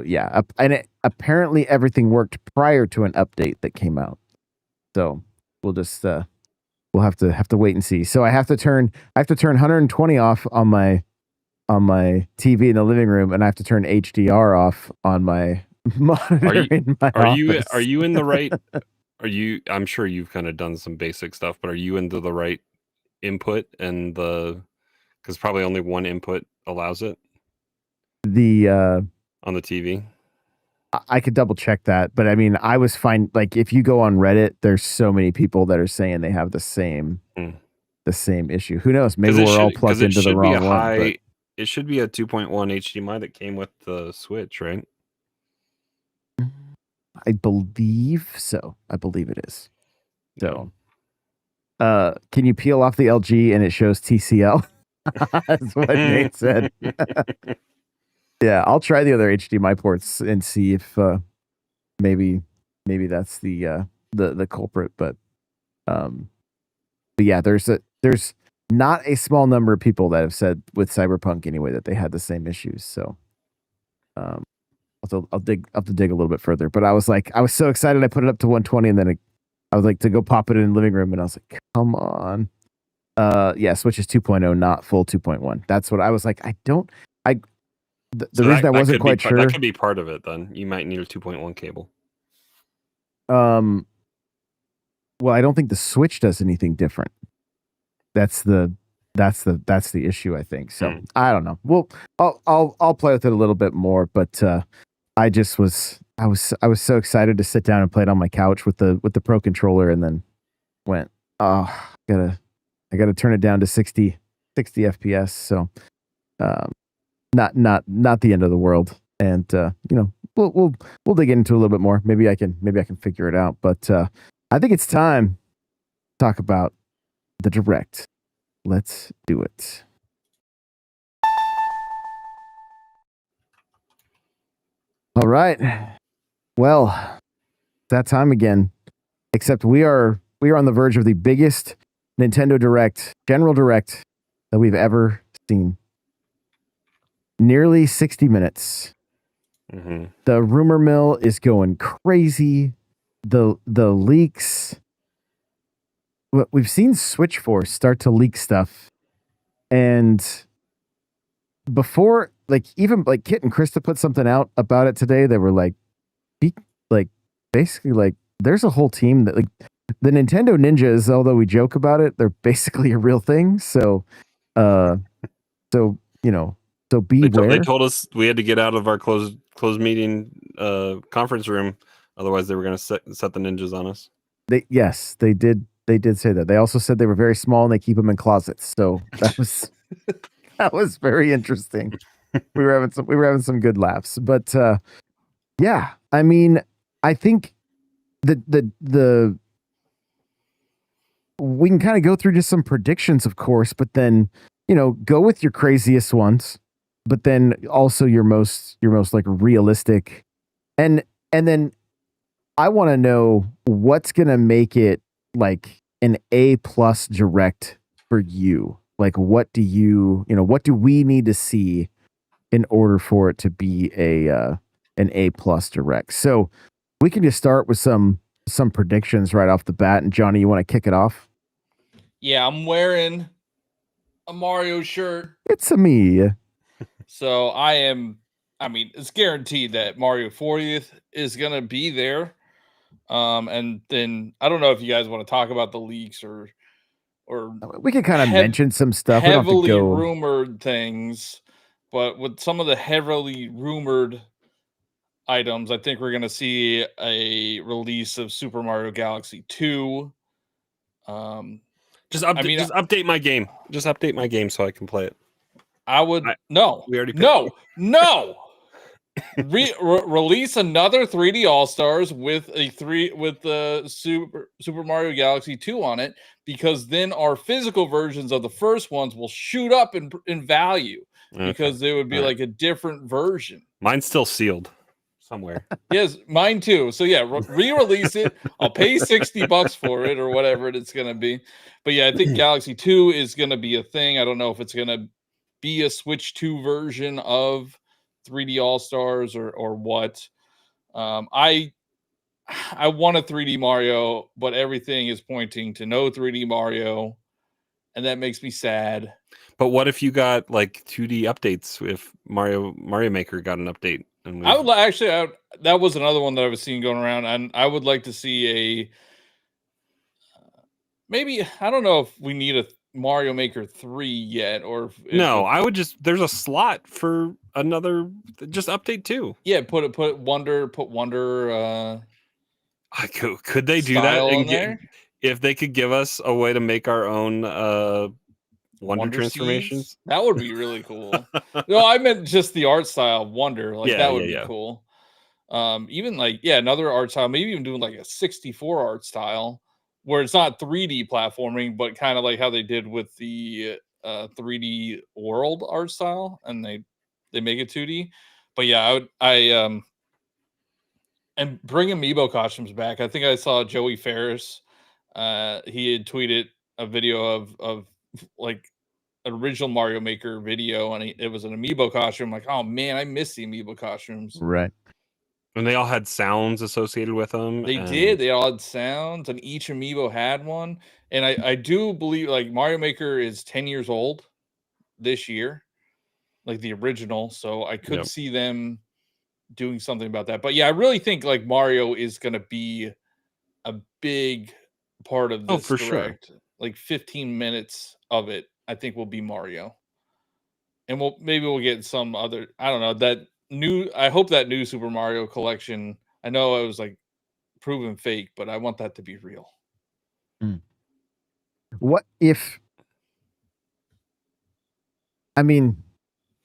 yeah, and apparently everything worked prior to an update that came out. So we'll just we'll have to wait and see. So I have to turn 120 off on my TV in the living room, and I have to turn HDR off on my monitor in my office. Are you in the right? I'm sure you've kind of done some basic stuff, but are you into the right input and because probably only one input allows it? On the TV. I could double check that, but I mean, I was fine. Like, if you go on Reddit, there's so many people that are saying they have the same issue. Who knows? Maybe we're all plugged into the wrong one. But it should be a 2.1 HDMI that came with the Switch, right? I believe so. I believe it is. So, can you peel off the LG and it shows TCL? That's what Nate said. Yeah, I'll try the other HDMI ports and see if maybe that's the culprit. But yeah, there's not a small number of people that have said with Cyberpunk anyway that they had the same issues. So I'll have to dig a little bit further. But I was so excited I put it up to 120, and then I was like to go pop it in the living room, and I was like, come on. Yeah, Switch is 2.0, not full 2.1. That's what I was like. The reason I wasn't quite sure. That could be part of it. Then you might need a 2.1 cable. Well, I don't think the Switch does anything different. That's the issue, I think. So I don't know. Well, I'll play with it a little bit more, but I was so excited to sit down and play it on my couch with the Pro controller, and then went, oh, I gotta turn it down to 60 FPS. So not the end of the world. And we'll dig into a little bit more. Maybe I can figure it out. But I think it's time to talk about the Direct. Let's do it. All right. Well, that time again. Except we are on the verge of the biggest Nintendo Direct, General Direct, that we've ever seen. Nearly 60 minutes. Mm-hmm. The rumor mill is going crazy. The leaks. We've seen Switchforce start to leak stuff, and before, even Kit and Krista put something out about it today. They were basically there's a whole team that the Nintendo Ninjas. Although we joke about it, they're basically a real thing. So beware. They told us we had to get out of our closed meeting conference room, otherwise they were going to set the ninjas on us. They did. They did say that. They also said they were very small and they keep them in closets. So that was very interesting. We were having some good laughs. But yeah, I mean, I think the we can kind of go through just some predictions, of course, but then go with your craziest ones, but then also your most realistic, and then I want to know what's gonna make it an A+ Direct for you. What do what do we need to see in order for it to be an A+ Direct? So we can just start with some predictions right off the bat. And Johnny, you want to kick it off? Yeah, I'm wearing a Mario shirt. It's a me. So it's guaranteed that Mario 40th is gonna be there. And then I don't know if you guys want to talk about the leaks or we can kind of mention some stuff. We don't have to go rumored things, but with some of the heavily rumored items, I think we're going to see a release of Super Mario Galaxy 2. Just update my game. Just update my game so I can play it. Release another 3D All Stars with the Super Mario Galaxy 2 on it, because then our physical versions of the first ones will shoot up in value, because they would be a different version. Mine's still sealed somewhere. Yes, mine too. So yeah, re-release it. I'll pay $60 for it or whatever it's going to be. But yeah, I think Galaxy 2 is going to be a thing. I don't know if it's going to be a Switch 2 version of 3D All Stars or what. I want a 3D Mario, but everything is pointing to no 3D Mario, and that makes me sad. But what if you got 2D updates? If Mario Maker got an update, and that was another one that I was seeing going around, and I would like to see maybe, I don't know if we need a Mario Maker 3 yet, or I would there's a slot for another, just update 2. Yeah, put Wonder. Could they do that and if they could give us a way to make our own Wonder transformations? Seeds? That would be really cool. No, I meant just the art style of Wonder. That would be cool. Even another art style, maybe even doing a 64 art style where it's not 3D platforming, but kind of like how they did with the 3D World art style, and they make it 2D. But yeah, and bring amiibo costumes back. I think I saw Joey Ferris. He had tweeted a video of like an original Mario Maker video, and it was an amiibo costume. Like, oh man, I miss the amiibo costumes. Right. And they all had sounds associated with them. They and did. They all had sounds, and each amiibo had one. And I do believe like Mario Maker is 10 years old this year, like the original. So I could Yep. see them doing something about that. But yeah, I really think like Mario is going to be a big part of this for sure. direct. Like 15 minutes of it, I think will be Mario. And we'll get some other, I don't know, I hope that new Super Mario collection, I know it was like proven fake, but I want that to be real. What if, I mean,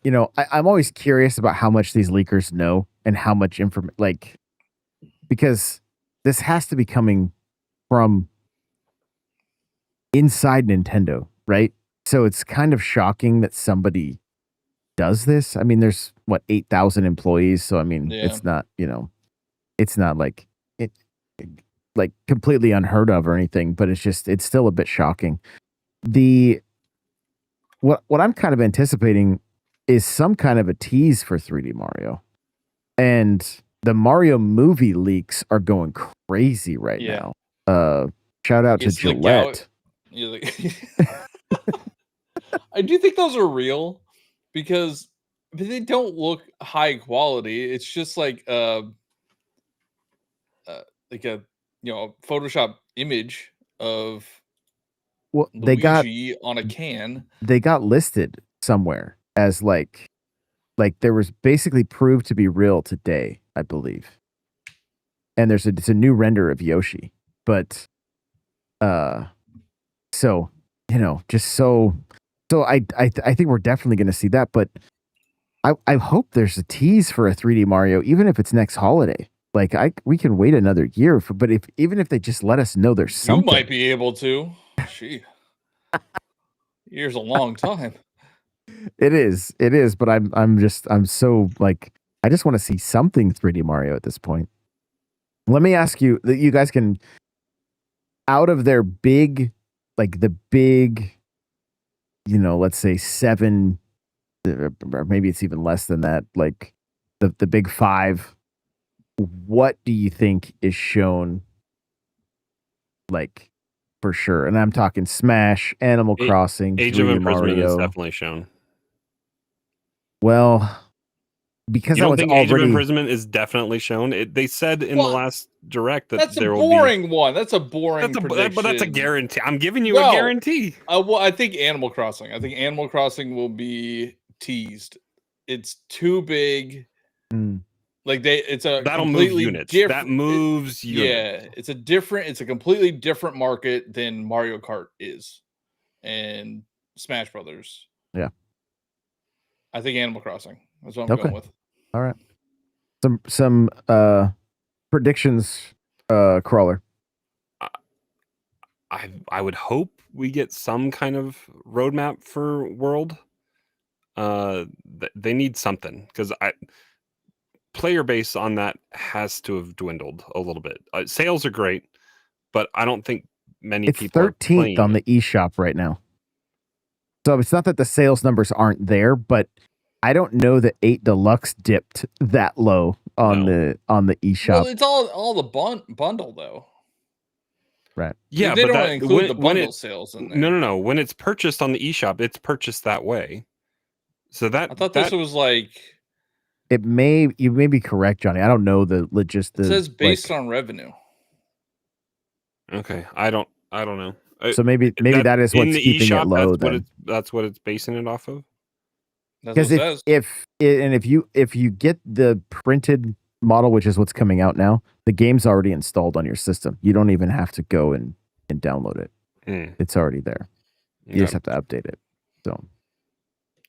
you know, I'm always curious about how much these leakers know and how much information, like, because this has to be coming from inside Nintendo, right? So it's kind of shocking that somebody does this. I mean, there's what, 8,000 employees. So, I mean, Yeah. it's not, you know, it's not like like completely unheard of or anything, but it's still a bit shocking. What I'm kind of anticipating is some kind of a tease for 3D Mario. And the Mario movie leaks are going crazy right Yeah. now. Shout out to It's like Gillette. I do think those are real because they don't look high quality. It's just like a Photoshop image of Well, Luigi on a can. they got listed somewhere as like there was basically proved to be real today, I believe. And it's a new render of Yoshi, but so, you know, just so I think we're definitely going to see that, but I hope there's a tease for a 3D Mario, even if it's next holiday. Like we can wait another year but even if they just let us know there's something. You might be able to. Gee. Year's a long time. It is, but I'm so like, I just want to see something 3D Mario at this point. Let me ask you that you guys can, out of their big, like the big, you know, let's say 7, or maybe it's even less than that, like the big 5, what do you think is shown, like, for sure? And I'm talking Smash, Animal Crossing, Age of 3D Imprisonment Mario. is definitely shown. Well, because you that don't was think already... Age of Imprisonment is definitely shown? They said in the last direct that that's there a will be... boring one. That's a boring prediction. But that's a guarantee. I'm giving you a guarantee. Well, I think Animal Crossing. I think Animal Crossing will be teased. It's too big. Like that'll move units. That moves units. Yeah, it's a completely different market than Mario Kart is, and Smash Brothers. Yeah, I think Animal Crossing. That's what I'm going with. All right. Some predictions, Crawler. I would hope we get some kind of roadmap for World. They need something because player base on that has to have dwindled a little bit. Sales are great, but I don't think many people are playing 13th on the eShop right now. So it's not that the sales numbers aren't there, but I don't know that 8 Deluxe dipped that low on the eShop. Well, it's all the bundle though. Right. Yeah, they but don't include the bundle sales in there. No. When it's purchased on the eShop, it's purchased that way. So I thought this was like... You may be correct, Johnny. I don't know the logistics. It says based on revenue. Okay, I don't know. So maybe that is what's keeping it low. That's what it's basing it off of. Because if you get the printed model, which is what's coming out now, the game's already installed on your system. You don't even have to go and download it. It's already there. You just have to update it. So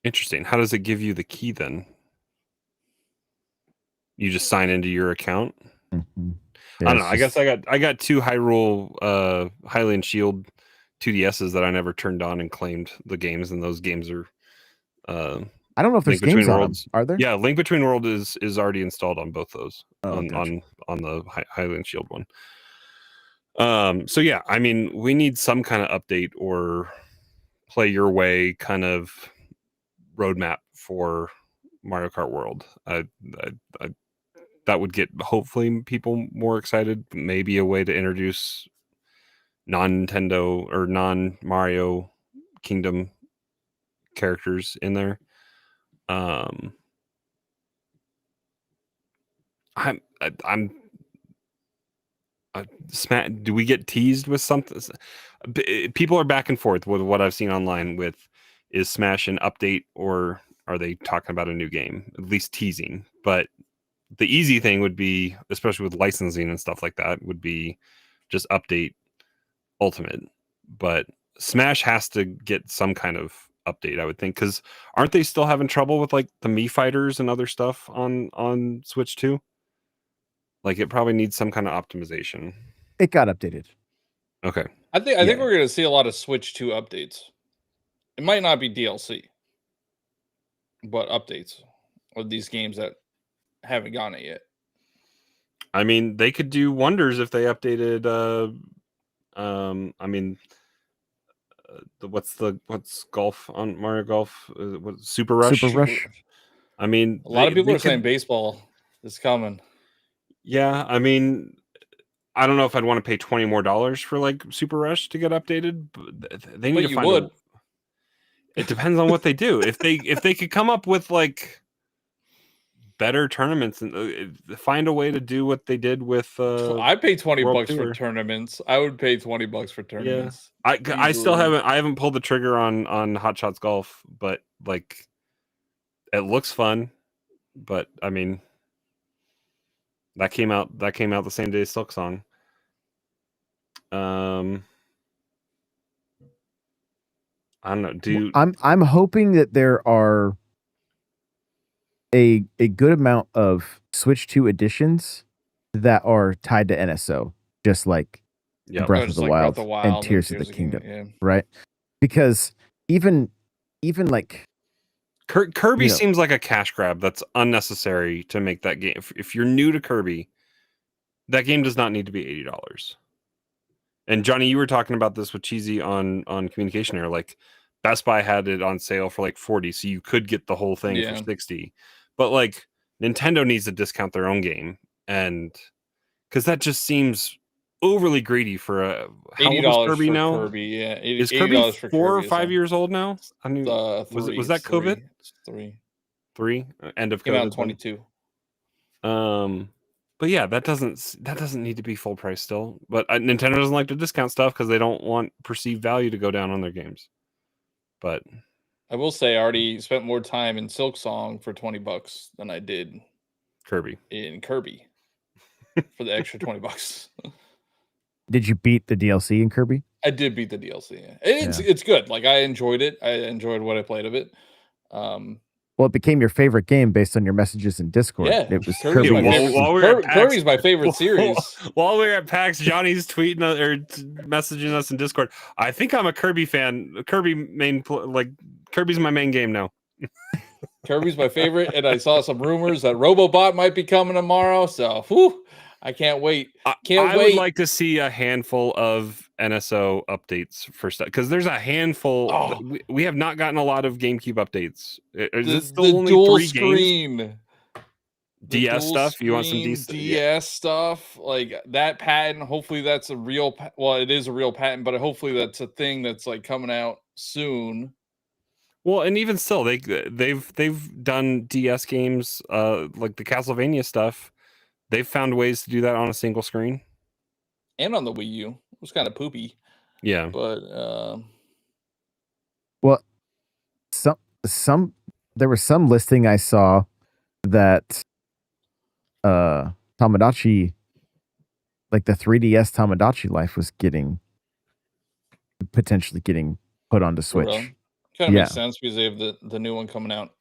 interesting. How does it give you the key then? You just sign into your account. Mm-hmm. Yeah, I don't know. I guess I got 2 Hyrule Hylian Shield 2DSs that I never turned on and claimed the games, and those games are. I don't know if there's games on them. Are there? Yeah, Link Between Worlds is already installed on both those. Gotcha. on the Hylian Shield one. So yeah, I mean, we need some kind of update or play your way kind of roadmap for Mario Kart World. I that would get hopefully people more excited. Maybe a way to introduce non-Nintendo or non-Mario Kingdom characters in there. Do we get teased with something? People are back and forth with what I've seen online with is Smash an update or are they talking about a new game? At least teasing. But the easy thing would be, especially with licensing and stuff like that, would be just update Ultimate. But Smash has to get some kind of update, I would think, because aren't they still having trouble with like the Mii fighters and other stuff on Switch too? Like it probably needs some kind of optimization. It got updated. Okay. I think we're going to see a lot of Switch 2 updates. It might not be DLC, but updates of these games that haven't gotten it yet. I mean, they could do wonders if they updated. I mean, what's golf on Mario Golf? What Super Rush? Super Rush. I mean, A lot of people are saying baseball is coming. Yeah, I mean, I don't know if I'd want to pay $20 more for like Super Rush to get updated. But they need to find. It depends on what they do. If they could come up with like better tournaments and find a way to do what they did with I'd pay $20 for tournaments. I would pay $20 for tournaments. Yeah. I still haven't pulled the trigger on Hot Shots Golf, but like it looks fun. But I mean, that came out the same day as Silk Song. I don't know. I'm hoping that there are a good amount of Switch 2 editions that are tied to NSO, just like Breath of the Wild and Tears of the Kingdom, right? Because even like Kirby seems like a cash grab that's unnecessary to make that game. If you're new to Kirby, that game does not need to be $80. And Johnny, you were talking about this with Cheesy on Communication Error. Like Best Buy had it on sale for like $40, so you could get the whole thing for $60. But like Nintendo needs to discount their own game, and because that just seems overly greedy for a how old is Kirby now? Kirby, yeah, is Kirby 4 or 5 years old now? I mean, was that COVID? Three. End of Came COVID. Out 22. But yeah, that doesn't need to be full price still. But Nintendo doesn't like to discount stuff because they don't want perceived value to go down on their games. But I will say, I already spent more time in Silk Song for $20 than I did in Kirby for the extra $20. Did you beat the DLC in Kirby? I did beat the DLC. It's good. Like I enjoyed it. I enjoyed what I played of it. Well, it became your favorite game based on your messages in Discord. Yeah, it was Kirby's Kirby. my favorite series. While we were at PAX, Johnny's tweeting or messaging us in Discord. I think I'm a Kirby fan. Kirby's my main game now. Kirby's my favorite, and I saw some rumors that Robobot might be coming tomorrow. So, I can't wait. I would like to see a handful of NSO updates for stuff because there's a handful. Oh. We have not gotten a lot of GameCube updates. Is it still the only dual 3 screen games? DS stuff. You want some DS stuff like that patent? Hopefully, that's a real. Well, it is a real patent, but hopefully, that's a thing that's like coming out soon. Well, and even still, they've done DS games like the Castlevania stuff. They've found ways to do that on a single screen. And on the Wii U. It was kind of poopy. Yeah. But well, there was some listing I saw that Tamagotchi, like the 3DS Tamagotchi life was potentially getting put onto Switch. Kind of makes sense because they have the new one coming out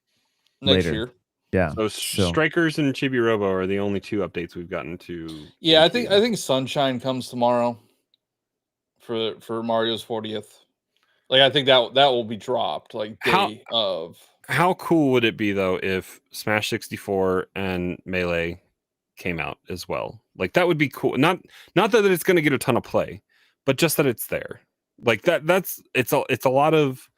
next year. Yeah. So Strikers and Chibi Robo are the only 2 updates we've gotten to. Yeah, I think Sunshine comes tomorrow for Mario's 40th. Like I think that will be dropped like day of. How cool would it be though if Smash 64 and Melee came out as well. Like that would be cool. Not that it's going to get a ton of play, but just that it's there. Like it's a lot of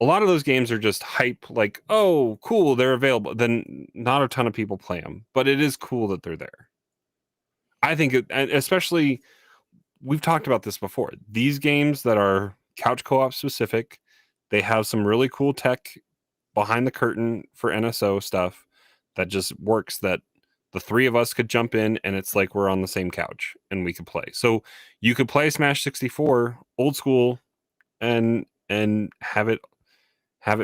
those games are just hype. Like, oh, cool, they're available. Then not a ton of people play them, but it is cool that they're there. I think, especially, we've talked about this before. These games that are couch co-op specific, they have some really cool tech behind the curtain for NSO stuff that just works, that the three of us could jump in and it's like we're on the same couch and we could play. So you could play Smash 64 old school and have it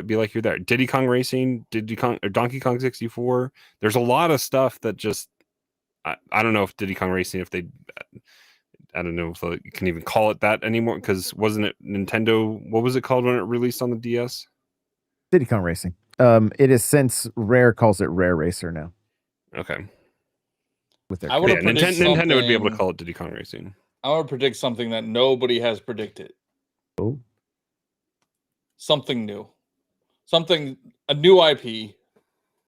be like you're there. Diddy Kong Racing, or Donkey Kong 64. There's a lot of stuff that just I don't know if Diddy Kong Racing, if they, I don't know if you can even call it that anymore, because wasn't it Nintendo? What was it called when it released on the DS? Diddy Kong Racing. It is, since Rare calls it Rare Racer now. Okay. With their Nintendo would be able to call it Diddy Kong Racing. I would predict something that nobody has predicted. Oh. Something new. A new IP.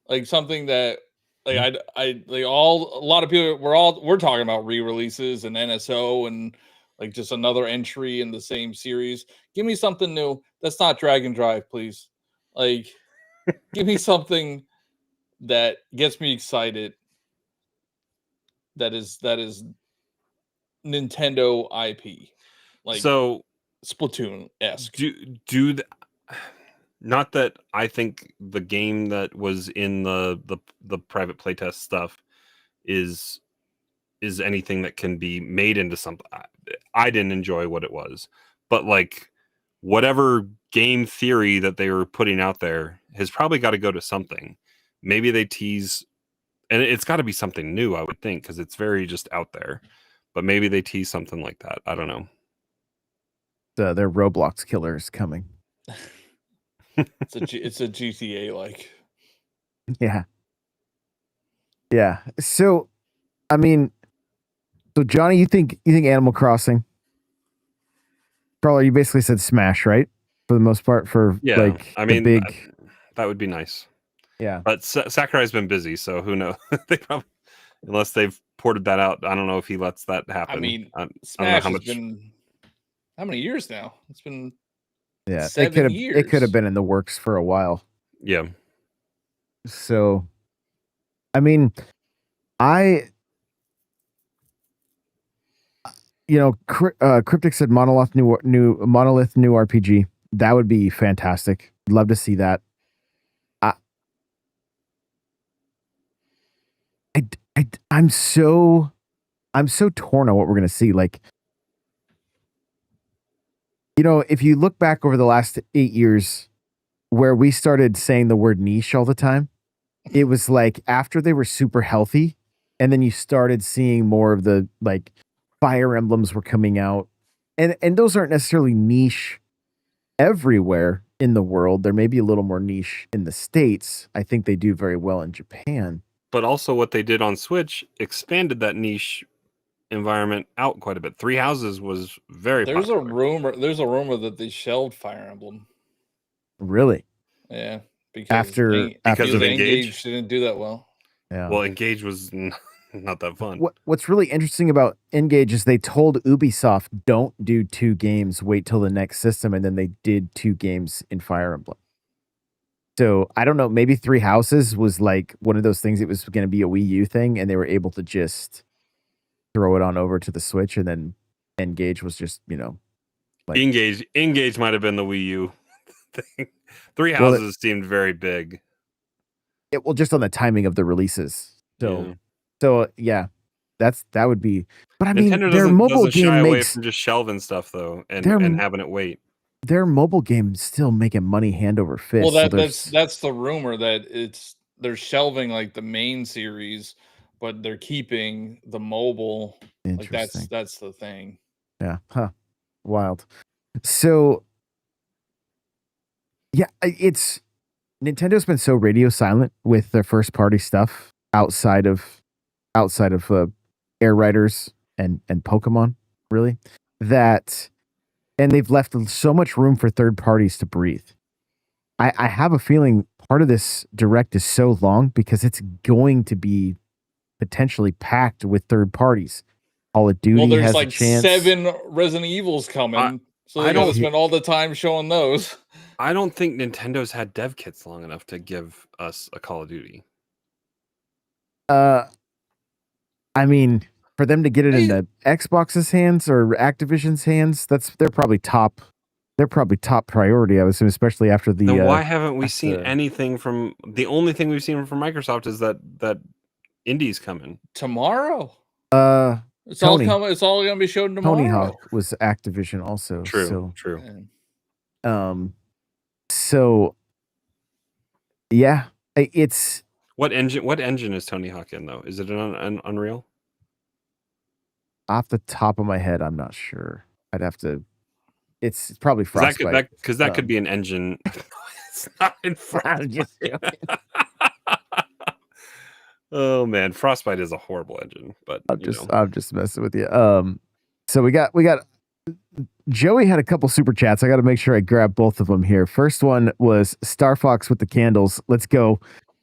Like something that like a lot of people we're talking about re-releases and NSO and like just another entry in the same series. Give me something new that's not Dragon Drive, please. Like give me something that gets me excited. That is Nintendo IP. Like, so Splatoon-esque. Not that I think the game that was in the private playtest stuff is anything that can be made into something. I didn't enjoy what it was, but like whatever game theory that they were putting out there has probably got to go to something. Maybe they tease, and it's got to be something new, I would think, because it's very just out there. But maybe they tease something like that. I don't know. Their Roblox killer is coming. It's a GTA like. Yeah. Yeah. So, I mean, Johnny, you think Animal Crossing? Probably, you basically said Smash, right? For the most part, that would be nice. Yeah. But Sakurai's been busy, so who knows? They probably, unless they've ported that out, I don't know if he lets that happen. I mean, Smash has been how many years now? It's been 7 years. It could have been in the works for a while. Yeah. So, I mean, Cryptic said Monolith new RPG. That would be fantastic. Love to see that. I'm so torn on what we're gonna see. Like, if you look back over the last 8 years, where we started saying the word niche all the time, it was like after they were super healthy, and then you started seeing more of the like Fire Emblems were coming out, and those aren't necessarily niche everywhere in the world. There may be a little more niche in the States. I think they do very well in Japan. But also what they did on Switch expanded that niche environment out quite a bit. Three Houses was very popular. There's a rumor that they shelved Fire Emblem. Really? Yeah. Because of Engage didn't do that well. Yeah. Well, Engage was not that fun. What's really interesting about Engage is they told Ubisoft, don't do 2 games, wait till the next system, and then they did 2 games in Fire Emblem. So I don't know, maybe Three Houses was like one of those things. It was going to be a Wii U thing, and they were able to just throw it on over to the Switch, and then Engage was just, like Engage might have been the Wii U thing. Three Houses seemed very big. Just on the timing of the releases. So yeah, that would be. But I mean, Nintendo their mobile game shy away makes from just shelving stuff though, and having it wait. Their mobile game's still making money hand over fist. Well, that's the rumor, that they're shelving like the main series, but they're keeping the mobile. Like that's the thing. Yeah. Huh. Wild. So yeah, Nintendo's been so radio silent with their first party stuff outside of Air Riders and Pokemon, really, and they've left so much room for third parties to breathe. I have a feeling part of this direct is so long because it's going to be potentially packed with third parties. Call of Duty Well, there's has like a chance. 7 Resident Evils coming, so I they gotta don't- spend all the time showing those. I don't think Nintendo's had dev kits long enough to give us a Call of Duty. I mean, for them to get it Hey. into Xbox's hands or Activision's hands, they're probably top. They're probably top priority, I would assume, especially after the. Then why haven't we that's seen the- anything from the only thing we've seen from Microsoft is that Indie's coming. Tomorrow. Uh, It's Tony. all coming. It's all gonna be shown tomorrow. Tony Hawk was Activision also. True. So, so yeah, it's What engine is Tony Hawk in though? Is it an Unreal? off the top of my head, I'm not sure. I'd have to. It's probably Frostbite. Because that could be an engine. It's not in Frostbite. Oh man, Frostbite is a horrible engine, but I'm just messing with you. So we got Joey had a couple super chats. I got to make sure I grab both of them here. First one was Star Fox with the candles. Let's go.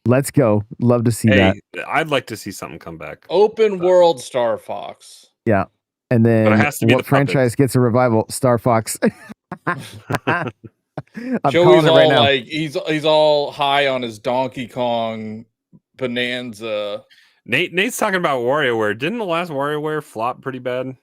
Love to see that. I'd like to see something come back. Open world Star Fox. Yeah. And then But it has to be what the franchise gets a revival? Star Fox. I'm Joey's calling it all right now. like he's all high on his Donkey Kong bonanza. Nate's talking about WarioWare. Didn't the last WarioWare flop pretty bad?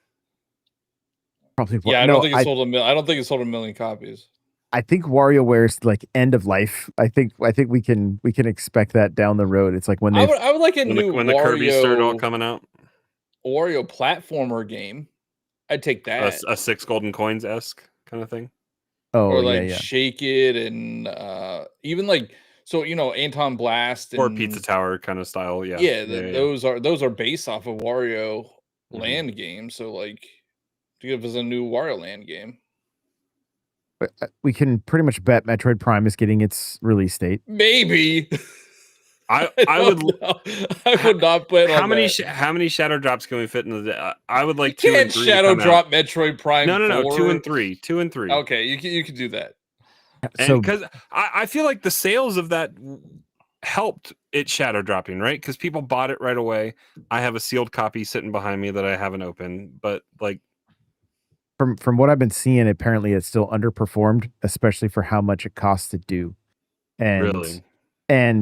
Probably. Yeah, I no, don't think it sold I don't think it sold 1 million copies. I think WarioWare's like end of life. I think we can expect that down the road. It's like when I they would like a new When the Kirby start all coming out. Wario platformer game. I'd take that. A 6 golden coins esque kind of thing. Or like yeah. Shake It and even like Anton Blast and Or Pizza Tower kind of style. Yeah. Those are based off of Wario Land games. So like to give us a new Wario Land game. We can pretty much bet Metroid Prime is getting its release date. Maybe. I would not bet how on many that. how many shadow drops can we fit in the I would like You 2 and can't 3 shadow to come drop out. Metroid Prime. No, 4. 2 and 3. 2 and 3. Okay, you can do that. So Because I feel like the sales of that helped it shadow dropping, right? Because people bought it right away. I have a sealed copy sitting behind me that I haven't opened, but like from what I've been seeing, apparently it's still underperformed, especially for how much it costs to do. And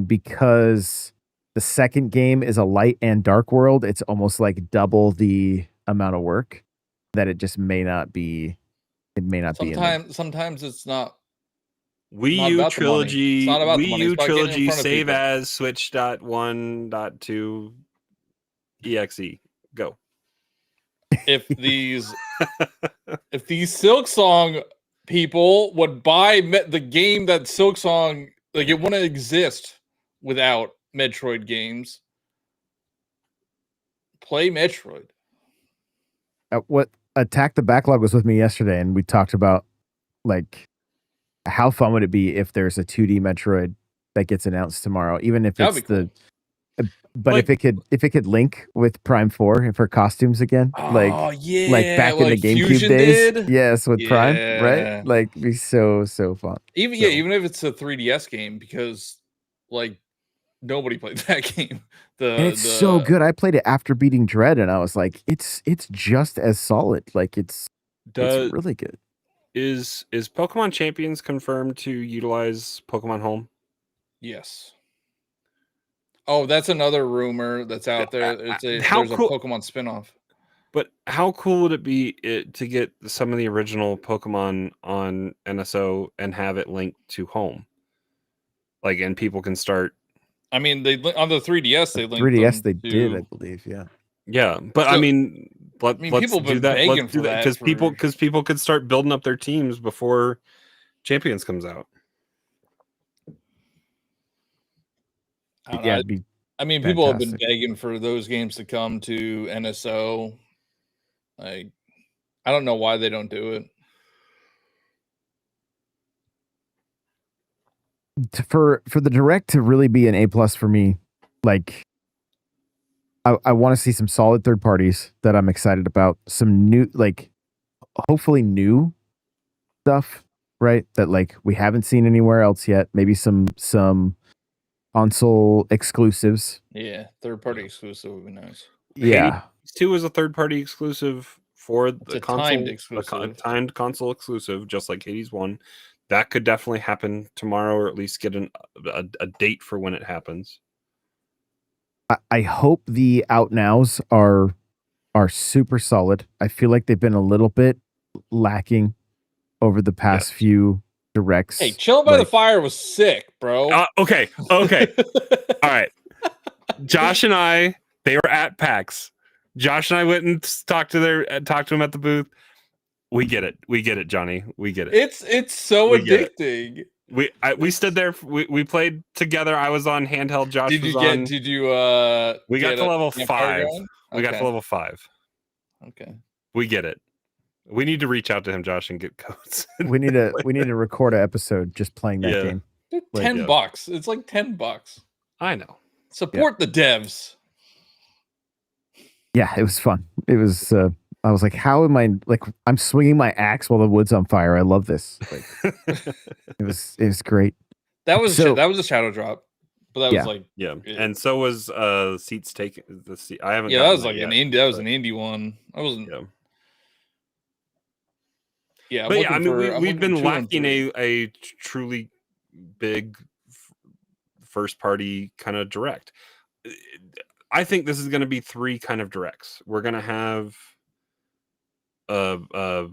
because the second game is a light and dark world, it's almost like double the amount of work that it just may not be. It may not be. Sometimes it's not. Wii U trilogy. It's not about the Wii money. U It's about getting in trilogy. front of Save people. as Switch.1.2 exe. Go. If these Silksong people would buy the game that Silksong, like, it wouldn't exist without Metroid games. Play Metroid. What Attack the Backlog was with me yesterday, and we talked about like how fun would it be if there's a 2D Metroid that gets announced tomorrow, even if That'd it's be the. But if it could link with Prime 4 for costumes again, like back in the GameCube Fusion days, did? yes, with Prime, Yeah. right? Like, be so fun. Even if it's a 3DS game, because like nobody played that game. And it's so good. I played it after beating Dread, and I was like, it's just as solid. Like it's really good. Is Pokemon Champions confirmed to utilize Pokemon Home? Yes. Oh, that's another rumor that's out there. There's a Pokemon spinoff. But how cool would it be to get some of the original Pokemon on NSO and have it linked to Home? Like, and people can start. I mean, they on the 3DS they linked 3DS them they did, I believe. Yeah. Yeah, but So, let's people have do been that. begging Let's do for that that because people could start building up their teams before Champions comes out. Yeah, I mean, people have been fantastic. begging for those games to come to NSO. Like, I don't know why they don't do it. For the Direct to really be an A+ for me, like I want to see some solid third parties that I'm excited about. Some new, like hopefully new stuff, right? That like we haven't seen anywhere else yet. Maybe some console exclusives. Yeah, third party exclusive would be nice. Yeah. Hades 2 is a third-party exclusive for It's the a timed console, exclusive. timed console exclusive, just like Hades 1. That could definitely happen tomorrow, or at least get a date for when it happens. I hope the out nows are super solid. I feel like they've been a little bit lacking over the past few directs. Hey, Chilling by the Fire was sick, bro. Okay. All right. Josh and I, they were at PAX. Josh and I went and talked to him at the booth. We get it, Johnny. We get it. It's so addicting. We stood there. We played together. I was on handheld. Josh Did was you on. Did you? We got to level 5. We got Okay. to level 5. Okay. We get it. We need to reach out to him, Josh, and get codes. we need to record an episode just playing that game. $10. It's like $10. I know. Support the devs. Yeah, it was fun. It was. I was like, how am I? Like, I'm swinging my axe while the wood's on fire. I love this. Like, it was great. That was a shadow drop, but that was like and so was seats taken. The seat I haven't. Yeah, that was like an indie. That was an indie one. I wasn't. Yeah, but I mean, we've been lacking a truly big first party kind of direct. I think this is going to be 3 kind of directs. We're going to have a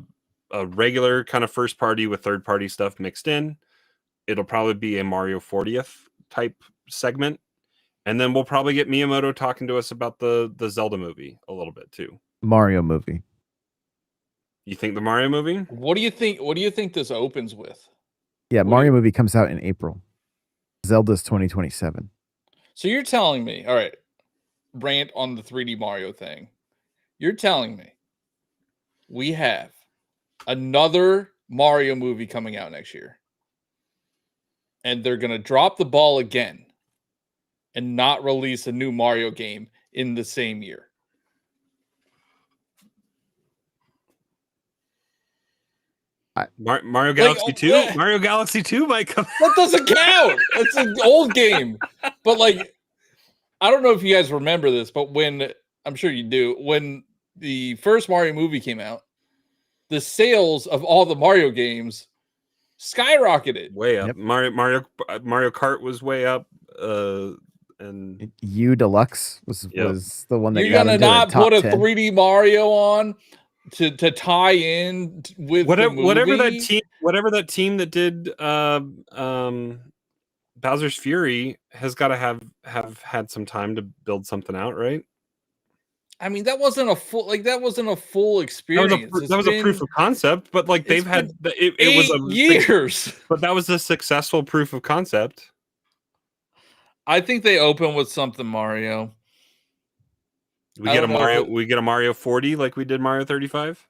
regular kind of first party with third party stuff mixed in. It'll probably be a Mario 40th type segment, and then we'll probably get Miyamoto talking to us about the Zelda movie a little bit too. Mario movie. You think the Mario movie? What do you think? What do you think this opens with? Yeah, Mario movie comes out in April. Zelda's 2027. So you're telling me, all right, rant on the 3D Mario thing. You're telling me we have another Mario movie coming out next year, and they're going to drop the ball again and not release a new Mario game in the same year. Mario Galaxy 2? Mario Galaxy 2 might come. That doesn't count. It's an old game. But like, I don't know if you guys remember this, but I'm sure you do, when the first Mario movie came out, the sales of all the Mario games skyrocketed. Way up. Yep. Mario Kart was way up. And U Deluxe was the one that you're gonna not put a 3D Mario on to tie in with whatever that team that did Bowser's Fury has got to have had some time to build something out, right? I mean, that wasn't a full experience. That was a proof of concept, but like they've had it was years. But that was a successful proof of concept. I think they open with something Mario. We get a Mario 40 like we did Mario 35.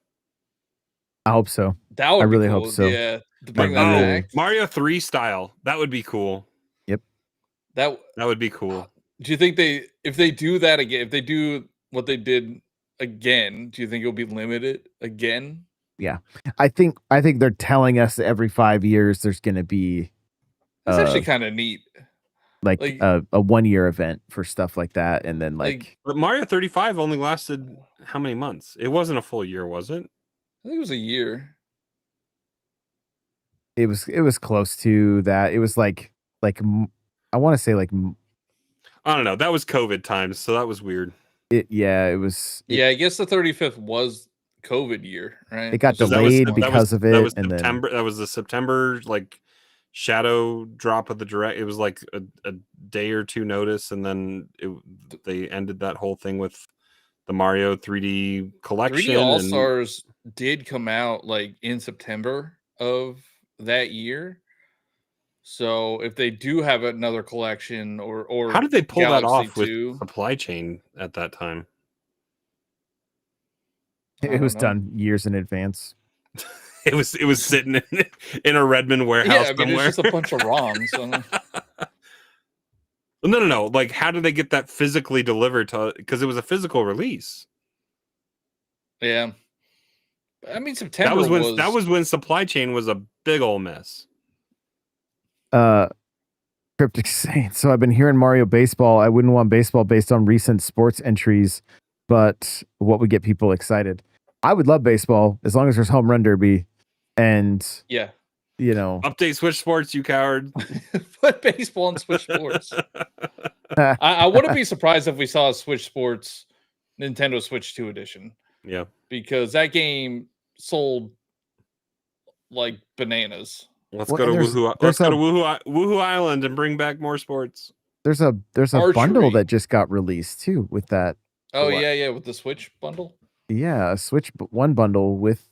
I hope so. That would I really cool. hope so. Yeah, to bring that back. Mario 3 style. That would be cool. Yep. That would be cool. Do you think if they do that again, if they do what they did again, do you think it'll be limited again? Yeah. I think they're telling us every 5 years there's going to be That's actually kind of neat. Like a 1 year event for stuff like that, and then but Mario 35 only lasted how many months? It wasn't a full year, was it? I think it was a year. It was close to that. It was like I want to say like I don't know. That was COVID times, so that was weird. It was. Yeah, I guess the 35th was COVID year, right? It got delayed because of it. That was September. That was the September like shadow drop of the direct. It was like a day or two notice, and then they ended that whole thing with the Mario 3D collection. 3D All Stars did come out like in September of that year. So if they do have another collection or how did they pull Galaxy that off 2, with supply chain at that time? It was done years in advance. It was sitting in a Redmond warehouse somewhere. It's just a bunch of ROMs. No. Like, how did they get that physically delivered to? Because it was a physical release. Yeah, I mean September. That was when supply chain was a big old mess. Chris, Cryptic saying, so I've been hearing Mario Baseball. I wouldn't want baseball based on recent sports entries, but what would get people excited? I would love baseball as long as there's home run derby and, Yeah. Update Switch Sports, you coward. Put baseball on Switch Sports. I wouldn't be surprised if we saw a Switch Sports Nintendo Switch 2 edition. Yeah. Because that game sold like bananas. Let's go to Woohoo Island and bring back more sports. There's a Archery. bundle that just got released too with that. Oh yeah, with the Switch bundle. Yeah, a Switch one bundle with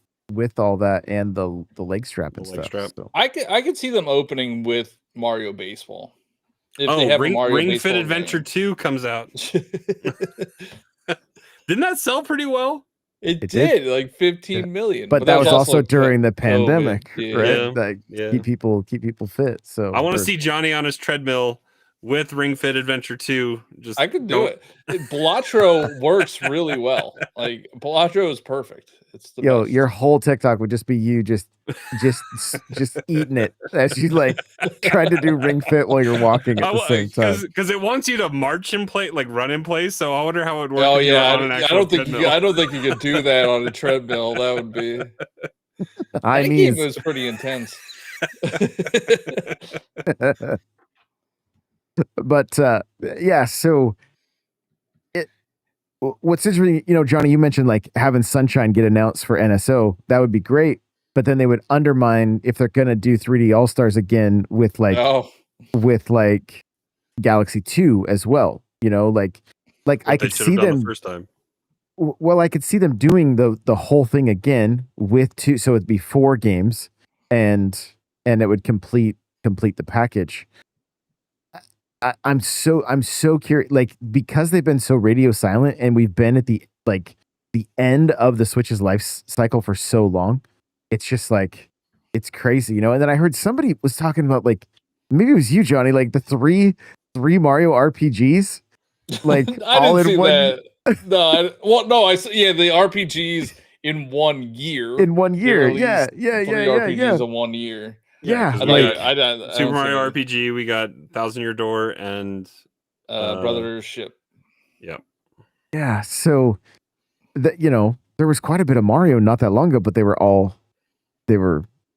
all that and the leg strap and stuff. So. I could see them opening with Mario Baseball. If they have Ring Fit Adventure 2 comes out. Didn't that sell pretty well? It did like 15 million. But that was also during the pandemic, COVID. Right? Keep people fit. So I want to see Johnny on his treadmill with Ring Fit Adventure 2. I could do it. Balatro works really well. Like Balatro is perfect. It's the best. Your whole TikTok would just be you just eating it as you like trying to do Ring Fit while you're walking at the same time. Because it wants you to march in place, like run in place. So I wonder how it would work. Oh yeah, I don't think you could do that on a treadmill. That would be. That game was pretty intense. But yeah, so what's interesting, Johnny, you mentioned like having Sunshine get announced for NSO. That would be great, but then they would undermine if they're gonna do 3D All Stars again with like Galaxy 2 as well. Like I could see them the first time. Well, I could see them doing the whole thing again with 2, so it'd be 4 games, and it would complete the package. I'm so curious, like, because they've been so radio silent and we've been at the end of the Switch's life cycle for so long. It's just like, it's crazy, And then I heard somebody was talking about, like, maybe it was you, Johnny, like the three Mario RPGs, like all in one. That. No, I the RPGs in 1 year. In 1 year, yeah. RPGs in 1 year. Yeah, Super Mario RPG. We got Thousand Year Door and Brothership. Yep. Yeah. So that there was quite a bit of Mario not that long ago, but they were.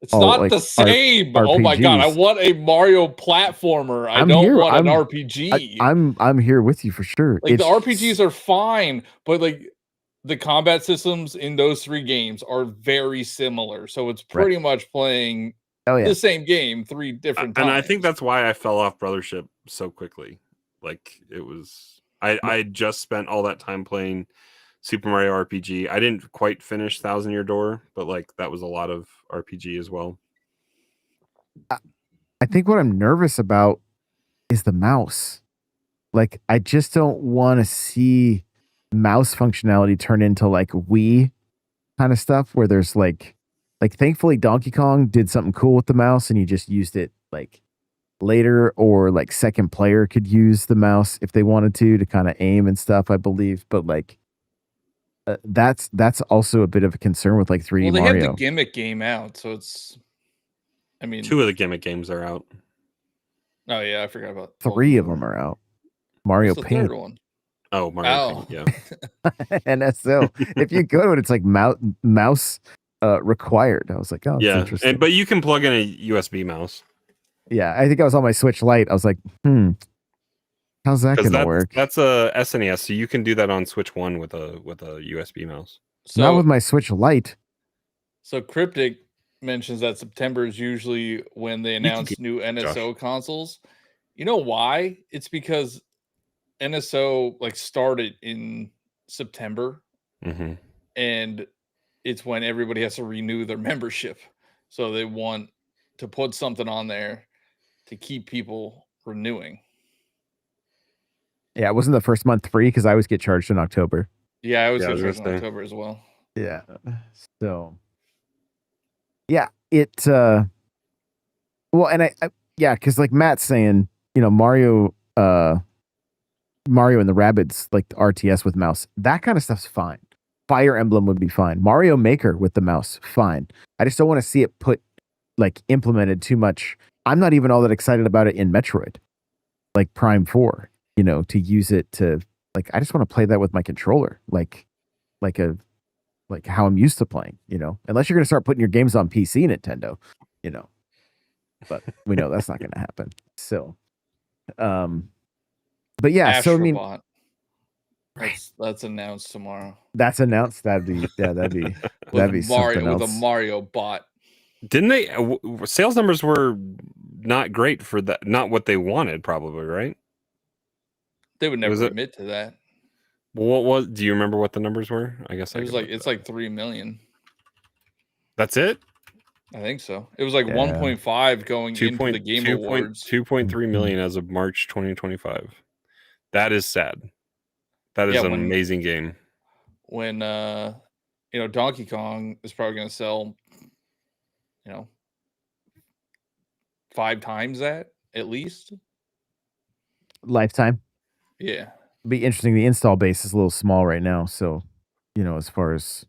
It's not like the same. Oh my god! I want a Mario platformer. I don't want an RPG. I'm here with you for sure. Like the RPGs are fine, but like the combat systems in those 3 games are very similar. So it's pretty much playing. The same game 3 different times. And I think that's why I fell off Brothership so quickly. Like it was, I just spent all that time playing Super Mario RPG. I didn't quite finish Thousand Year Door, but like that was a lot of RPG as well. I think what I'm nervous about is the mouse. Like I just don't want to see mouse functionality turn into like Wii kind of stuff where there's like thankfully Donkey Kong did something cool with the mouse and you just used it like later, or like second player could use the mouse if they wanted to kind of aim and stuff, I believe. But like that's also a bit of a concern with like 3D Mario. Well, they have the gimmick game out, so it's 2 of the gimmick games are out. Oh yeah, I forgot about 3 of them are out. Mario What's Paint. The 3rd one? Oh, Mario Paint, yeah. NSO. If you go to it, it's like mouse required. I was like, oh, that's interesting. But you can plug in a USB mouse. Yeah, I think I was on my Switch Lite. I was like, how's that gonna work? That's a SNES, so you can do that on Switch 1 with a USB mouse. So, not with my Switch Lite. So Cryptic mentions that September is usually when they announce new NSO consoles. You know why? It's because NSO like started in September, and it's when everybody has to renew their membership. So they want to put something on there to keep people renewing. Yeah, it wasn't the first month free because I always get charged in October. Yeah, I always get charged in October as well. Yeah. So yeah, it well, and I because like Matt's saying, Mario and the Rabbids, like the RTS with mouse, that kind of stuff's fine. Fire Emblem would be fine. Mario Maker with the mouse, fine. I just don't want to see it implemented too much. I'm not even all that excited about it in Metroid. like Prime 4, to use it to like I just want to play that with my controller, like how I'm used to playing, Unless you're going to start putting your games on PC, Nintendo, you know. But we know that's not going to happen. So, but yeah, so I mean, Astrobot. That's announced tomorrow. that's announced. That'd be With something else. With a Mario bot. Didn't they? Sales numbers were not great for that. Not what they wanted, probably, right? They would never admit to that. Well, what was? Do you remember what the numbers were? I guess it's like 3 million. That's it. I think so. It was like 1.5 going into the Game Awards. 2.3 million as of March 2025. That is sad. That is an amazing game. When Donkey Kong is probably going to sell, 5 times that at least. Lifetime. Yeah. It'd be interesting. The install base is a little small right now, so as far as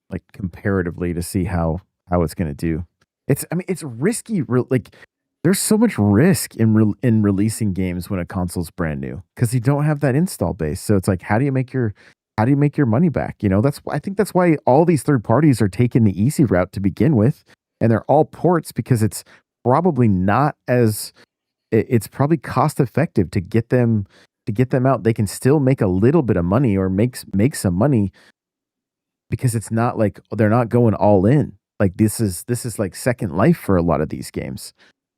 like comparatively to see how it's going to do. It's risky. Like there's so much risk in releasing games when a console's brand new because you don't have that install base. So it's like, how do you make your money back? I think that's why all these third parties are taking the easy route to begin with, and they're all ports because it's probably not as it's probably cost effective to get them out. They can still make a little bit of money or make some money because it's not like they're not going all in. Like this is like Second Life for a lot of these games.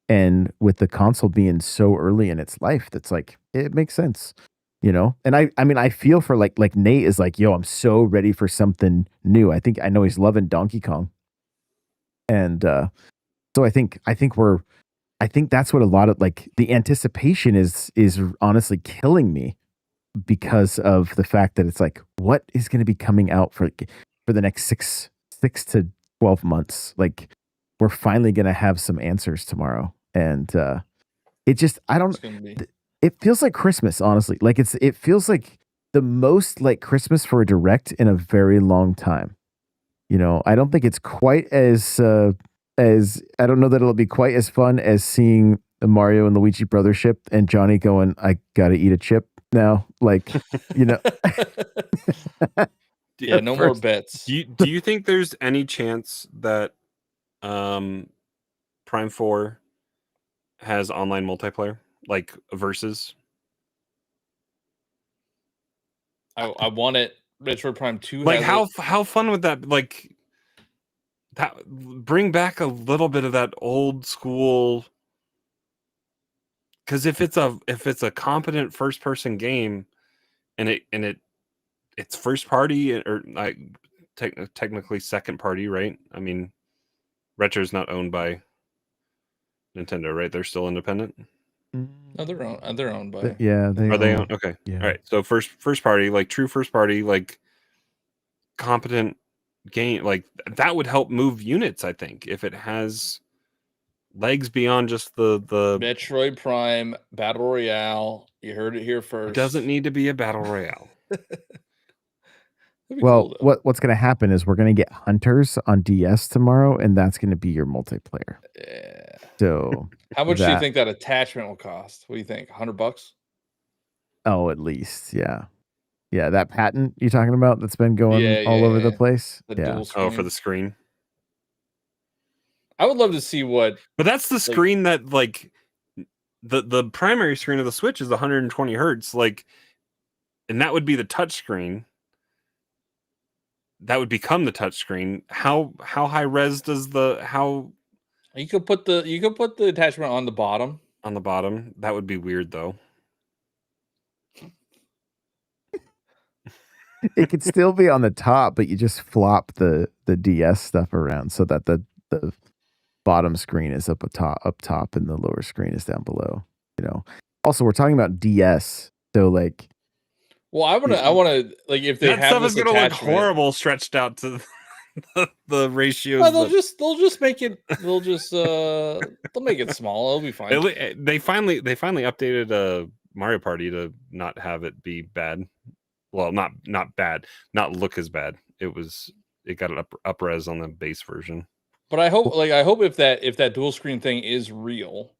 And with the console being so early in its life, that's like, it makes sense, And I feel for like Nate is like, yo, I'm so ready for something new. I know he's loving Donkey Kong. And so I think that's what a lot of like the anticipation is honestly killing me because of the fact that it's like, what is going to be coming out for the next six to 12 months? Like we're finally going to have some answers tomorrow. And it feels like Christmas, honestly. Like it feels like the most like Christmas for a direct in a very long time. I don't think it's quite as I don't know that it'll be quite as fun as seeing the Mario and Luigi brother ship and Johnny going, I gotta eat a chip now. Like, Yeah, no more bets. Do you think there's any chance that Prime 4 has online multiplayer, like versus? I want it. Metroid Prime 2. Like how fun would that like that bring back a little bit of that old school? Because if it's a competent first person game, and it's first party or like technically second party, right? I mean, Retro's not owned by Nintendo, right? They're still independent. No, they're owned by. Yeah, are they owned? Okay, yeah. All right. So first party, like true first party, like competent game, like that would help move units. I think if it has legs beyond just the Metroid Prime Battle Royale. You heard it here first. It doesn't need to be a Battle Royale. Well, cool, what's going to happen is we're going to get Hunters on DS tomorrow, and that's going to be your multiplayer. Yeah. So, how much do you think that attachment will cost? What do you think? $100? Oh, at least, yeah. That patent you're talking about that's been going all over the place. Dual screen. Oh, for the screen. I would love to see what. But that's the screen that like the primary screen of the Switch is 120 hertz, like, and that would be the touch screen. That would become the touch screen. How high res does how? You could put the attachment on the bottom. On the bottom, that would be weird though. It could still be on the top, but you just flop the DS stuff around so that the bottom screen is up top and the lower screen is down below. Also, we're talking about DS, so like. Well, I want to like if they that have stuff this is going to look horrible stretched out to the ratios. Well, they'll just make it. They'll make it small. It'll be fine. They finally updated Mario Party to not have it be bad. Well, not bad, not look as bad. It got an up res on the base version. But I hope if that dual screen thing is real,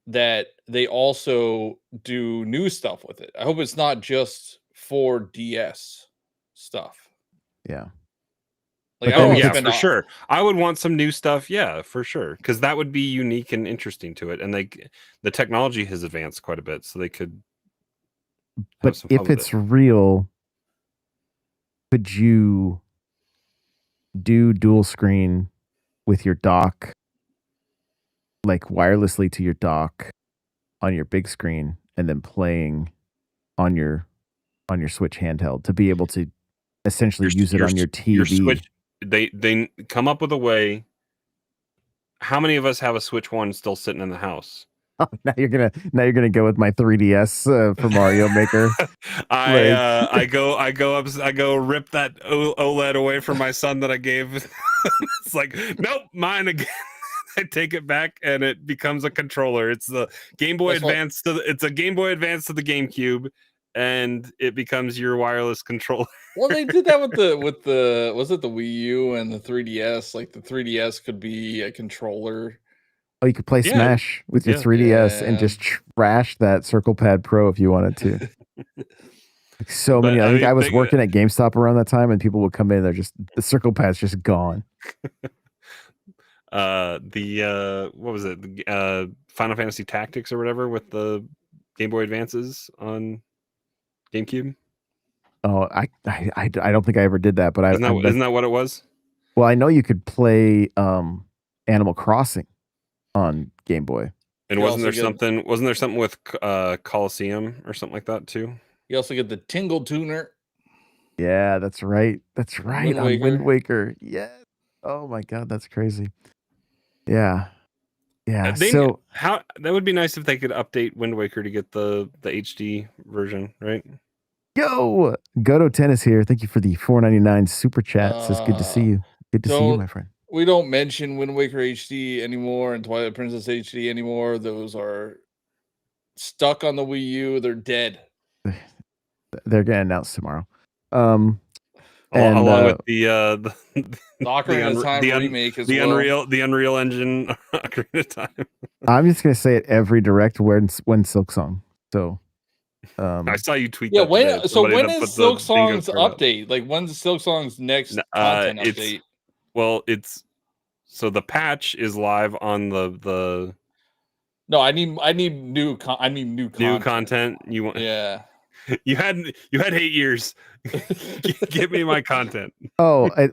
that they also do new stuff with it. I hope it's not just for DS stuff. Yeah. Like But I then don't we want to could- spend for sure. I would want some new stuff. Yeah, for sure. Because that would be unique and interesting to it. And the technology has advanced quite a bit, so they could have But some fun if with it's it. real, could you do dual screen with your dock, like wirelessly to your dock on your big screen, and then playing on your Switch handheld to be able to essentially use it on your TV? Your Switch. They come up with a way. How many of us have a Switch 1 still sitting in the house? Oh, now you're gonna go with my 3DS for Mario Maker. I go rip that OLED away from my son that I gave. It's like, nope, mine again. I take it back and it becomes a controller. It's the Game Boy Advance it's a Game Boy Advance to the GameCube, and it becomes your wireless controller. Well, they did that with the was it the Wii U and the 3DS? Like the 3DS could be a controller. Oh, you could play Yeah. Smash with your Yeah. 3DS and Yeah. just trash that Circle Pad Pro if you wanted to. Like so many. But, I think mean, I was working at GameStop around that time, and people would come in. They're just the Circle Pad's just gone. What was it? Final Fantasy Tactics or whatever with the Game Boy Advances on GameCube. Oh, I don't think I ever did that, but Isn't that what it was? Well, I know you could play Animal Crossing on Game Boy. And You wasn't there also get- something? Wasn't there something with Coliseum or something like that too? You also get the Tingle Tuner. Yeah, that's right. That's right. Wind On Waker. Wind Waker. Yeah. Oh my God, that's crazy. Yeah. Yeah. So how that would be nice if they could update Wind Waker to get the HD version, right? yo, Goto Tennis here. Thank you for the $4.99 super chat. Says good to see you. Good to see you, don't- my friend. We don't mention Wind Waker HD anymore and Twilight Princess HD anymore. Those are stuck on the Wii U. They're dead. They're gonna announce tomorrow. Along with the Ocarina of Time remake as well. the Unreal Engine Ocarina of Time. I'm just gonna say it every direct when Silksong. So I saw you tweet. Yeah, that today. when is Bingo Silksong's card up. update? Like when's Silksong's next content update? Well, so the patch is live on the No, I need new content. new content. You want? Yeah. You had 8 years. Give me my content.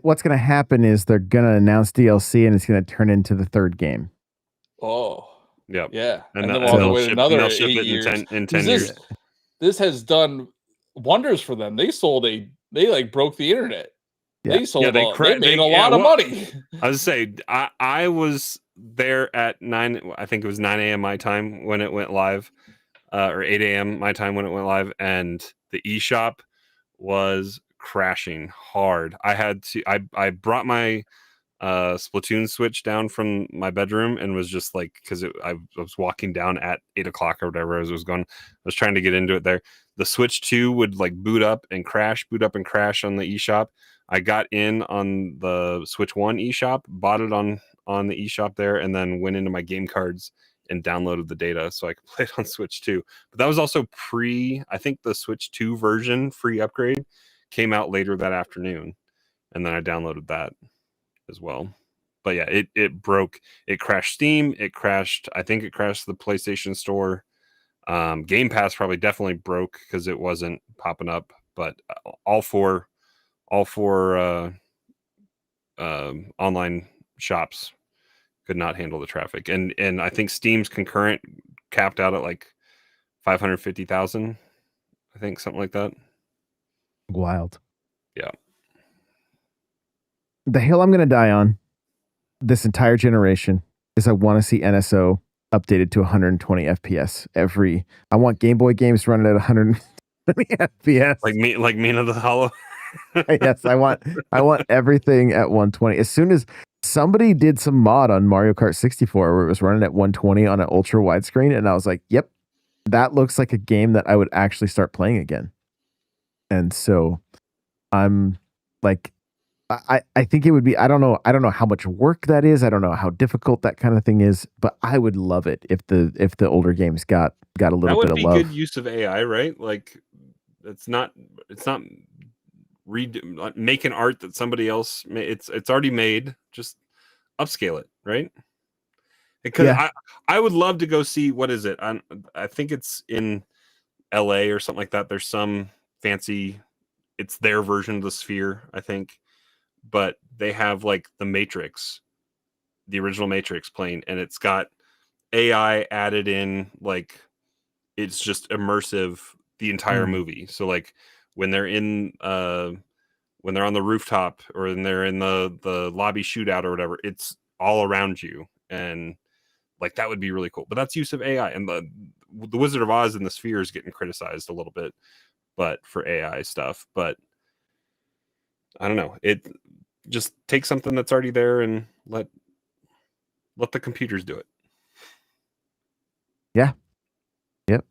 what's gonna happen is they're gonna announce DLC and it's gonna turn into the third game. Oh. Yep. Yeah. And then they'll we'll have to wait ship- another they'll 8 ship it years. in 10 This- years. This has done wonders for them. They like broke the internet. Yeah. They sold Yeah, they made a lot of money. I was say I was there at 9. I think it was 9 a.m. my time when it went live, or 8 a.m. my time when it went live, and the eShop was crashing hard. I brought my Splatoon Switch down from my bedroom and was just like, because I was walking down at 8 o'clock or whatever as I was going. I was trying to get into it there. The Switch 2 would like boot up and crash on the eShop. I got in on the Switch 1 eShop, bought it on the eShop there, and then went into my game cards and downloaded the data so I could play it on Switch 2. But that was also I think the Switch 2 version free upgrade came out later that afternoon, and then I downloaded that as well. But yeah, it broke. It crashed Steam. I think it crashed the PlayStation Store. Game Pass probably definitely broke because it wasn't popping up. But all four online shops could not handle the traffic, and I think Steam's concurrent capped out at like 550,000. I think something like that. Wild. Yeah. The hill I'm gonna die on this entire generation is I want to see NSO updated to 120 FPS I want Game Boy games running at 120 FPS. Like Mina the Hollow. Yes, I want everything at 120. As soon as somebody did some mod on Mario Kart 64 where it was running at 120 on an ultra widescreen, and I was like, yep, that looks like a game that I would actually start playing again. And so I'm like I think it would be. I don't know how much work that is. I don't know how difficult that kind of thing is. But I would love it if the older games got a That little would bit of be love. good use of AI, right? Like it's not make an art that somebody else it's already made. Just upscale it, right? Because Yeah. I would love to go see what is it? I think it's in LA or something like that. There's some fancy. It's their version of the Sphere, I think, but they have like the Matrix, the original Matrix playing, and it's got AI added in, like it's just immersive the entire movie. So like when they're in when they're on the rooftop or when they're in the lobby shootout or whatever, it's all around you, and like that would be really cool. But that's use of AI, and the Wizard of Oz and the Sphere is getting criticized a little bit, but for AI stuff. But I don't know. It just take something that's already there and let the computers do it. Yeah. Yep.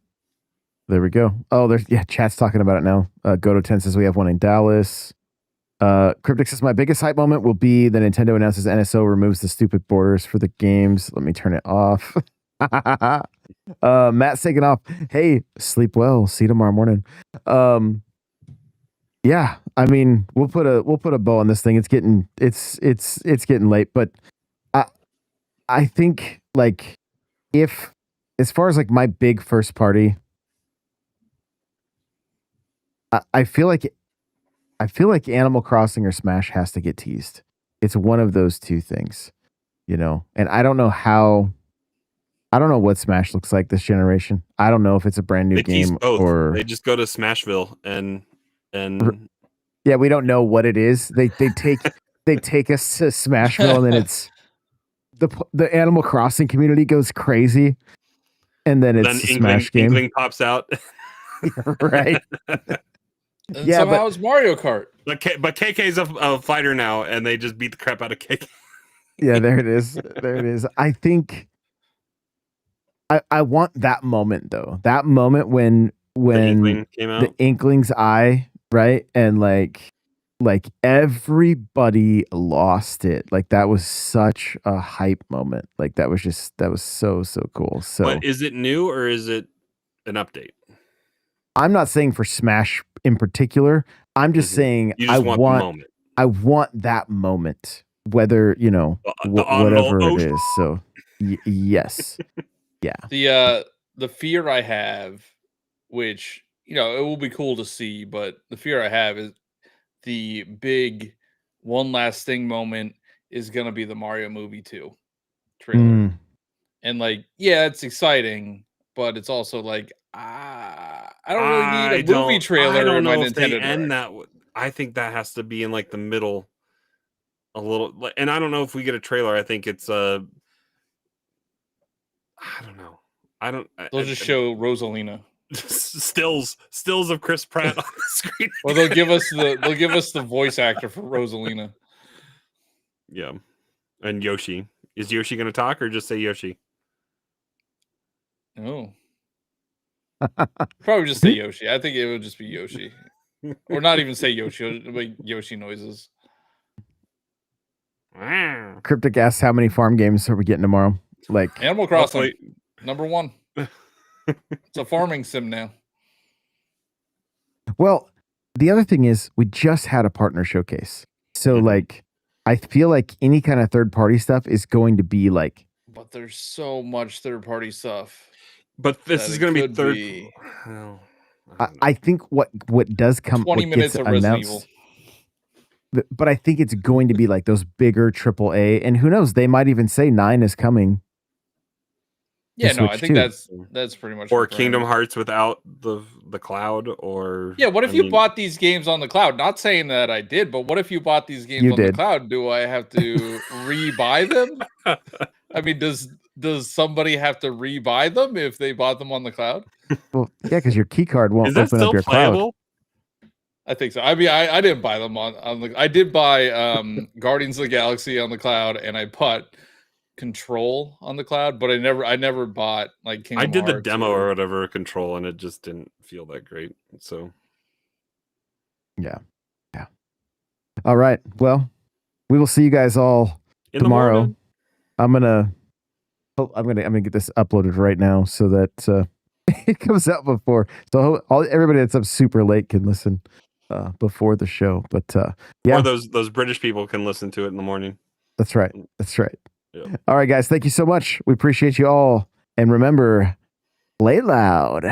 There we go. Oh, there's chat's talking about it now. Goto10 says we have one in Dallas. Cryptic says my biggest hype moment will be that Nintendo announces NSO removes the stupid borders for the games. Let me turn it off. Matt's taking off. Hey, sleep well. See you tomorrow morning. Yeah, I mean, we'll put a bow on this thing. It's getting getting late, but I think like if as far as like my big first party, I feel like Animal Crossing or Smash has to get teased. It's one of those two things, And I don't know what Smash looks like this generation. I don't know if it's a brand new game or they just go to Smashville and yeah, we don't know what it is. They take us to Smashville and then it's the Animal Crossing community goes crazy, and then it's a Smash game. Inkling pops out, right? And somehow it's Mario Kart. But KK's a fighter now, and they just beat the crap out of KK. Yeah, there it is. There it is. I think I want that moment though. That moment when the Inkling came out. The Inkling's eye, right? And like everybody lost it. Like that was such a hype moment. Like that was so cool. So but is it new or is it an update? I'm not saying for Smash in particular. I'm just saying you just want the moment. I want that moment, whether whatever it is. So yes, yeah. The fear I have, which it will be cool to see, but the fear I have is the big one last thing moment is gonna be the Mario movie 2 trailer, and it's exciting, but it's also like I don't really need a movie trailer. I don't in know my if Nintendo they end Direct. that. I think that has to be in like the middle, a little. And I don't know if we get a trailer. I think it's I don't know. They'll just show Rosalina. stills of Chris Pratt on the screen. Or they'll give us the voice actor for Rosalina. Yeah, and Yoshi. Is Yoshi going to talk or just say Yoshi? Oh. Probably just say Yoshi. I think it would just be Yoshi. Or not even say Yoshi. It'll make Yoshi noises. Cryptic asks how many farm games are we getting tomorrow? Like Animal Crossing, number 1. It's a farming sim now. Well, the other thing is we just had a partner showcase. So like I feel like any kind of third party stuff is going to be like. But there's so much third party stuff. But this is going to be third. Well, I think what does come 20 minutes of Resident Evil. But I think it's going to be like those bigger AAA, and who knows, they might even say 9 is coming. Yeah, no, I think that's pretty much. Or Kingdom Hearts without the cloud, or what if you bought these games on the cloud? Not saying that I did, but what if you bought these games on the cloud? Do I have to re-buy them? I mean, does somebody have to re-buy them if they bought them on the cloud? Well, yeah, because your key card won't open up your cloud. I think so. I mean, I didn't buy them on the. I did buy Guardians of the Galaxy on the cloud, and I bought Control on the cloud, but I never bought like Kingdom I did Hearts the demo or whatever Control, and it just didn't feel that great. So yeah. All right. Well, we will see you guys all In the tomorrow. morning. I'm gonna get this uploaded right now so that it comes out before. So everybody that's up super late can listen before the show. But yeah, Or those British people can listen to it in the morning. that's right. That's right. Yeah. All right, guys. Thank you so much. We appreciate you all. And remember, play loud.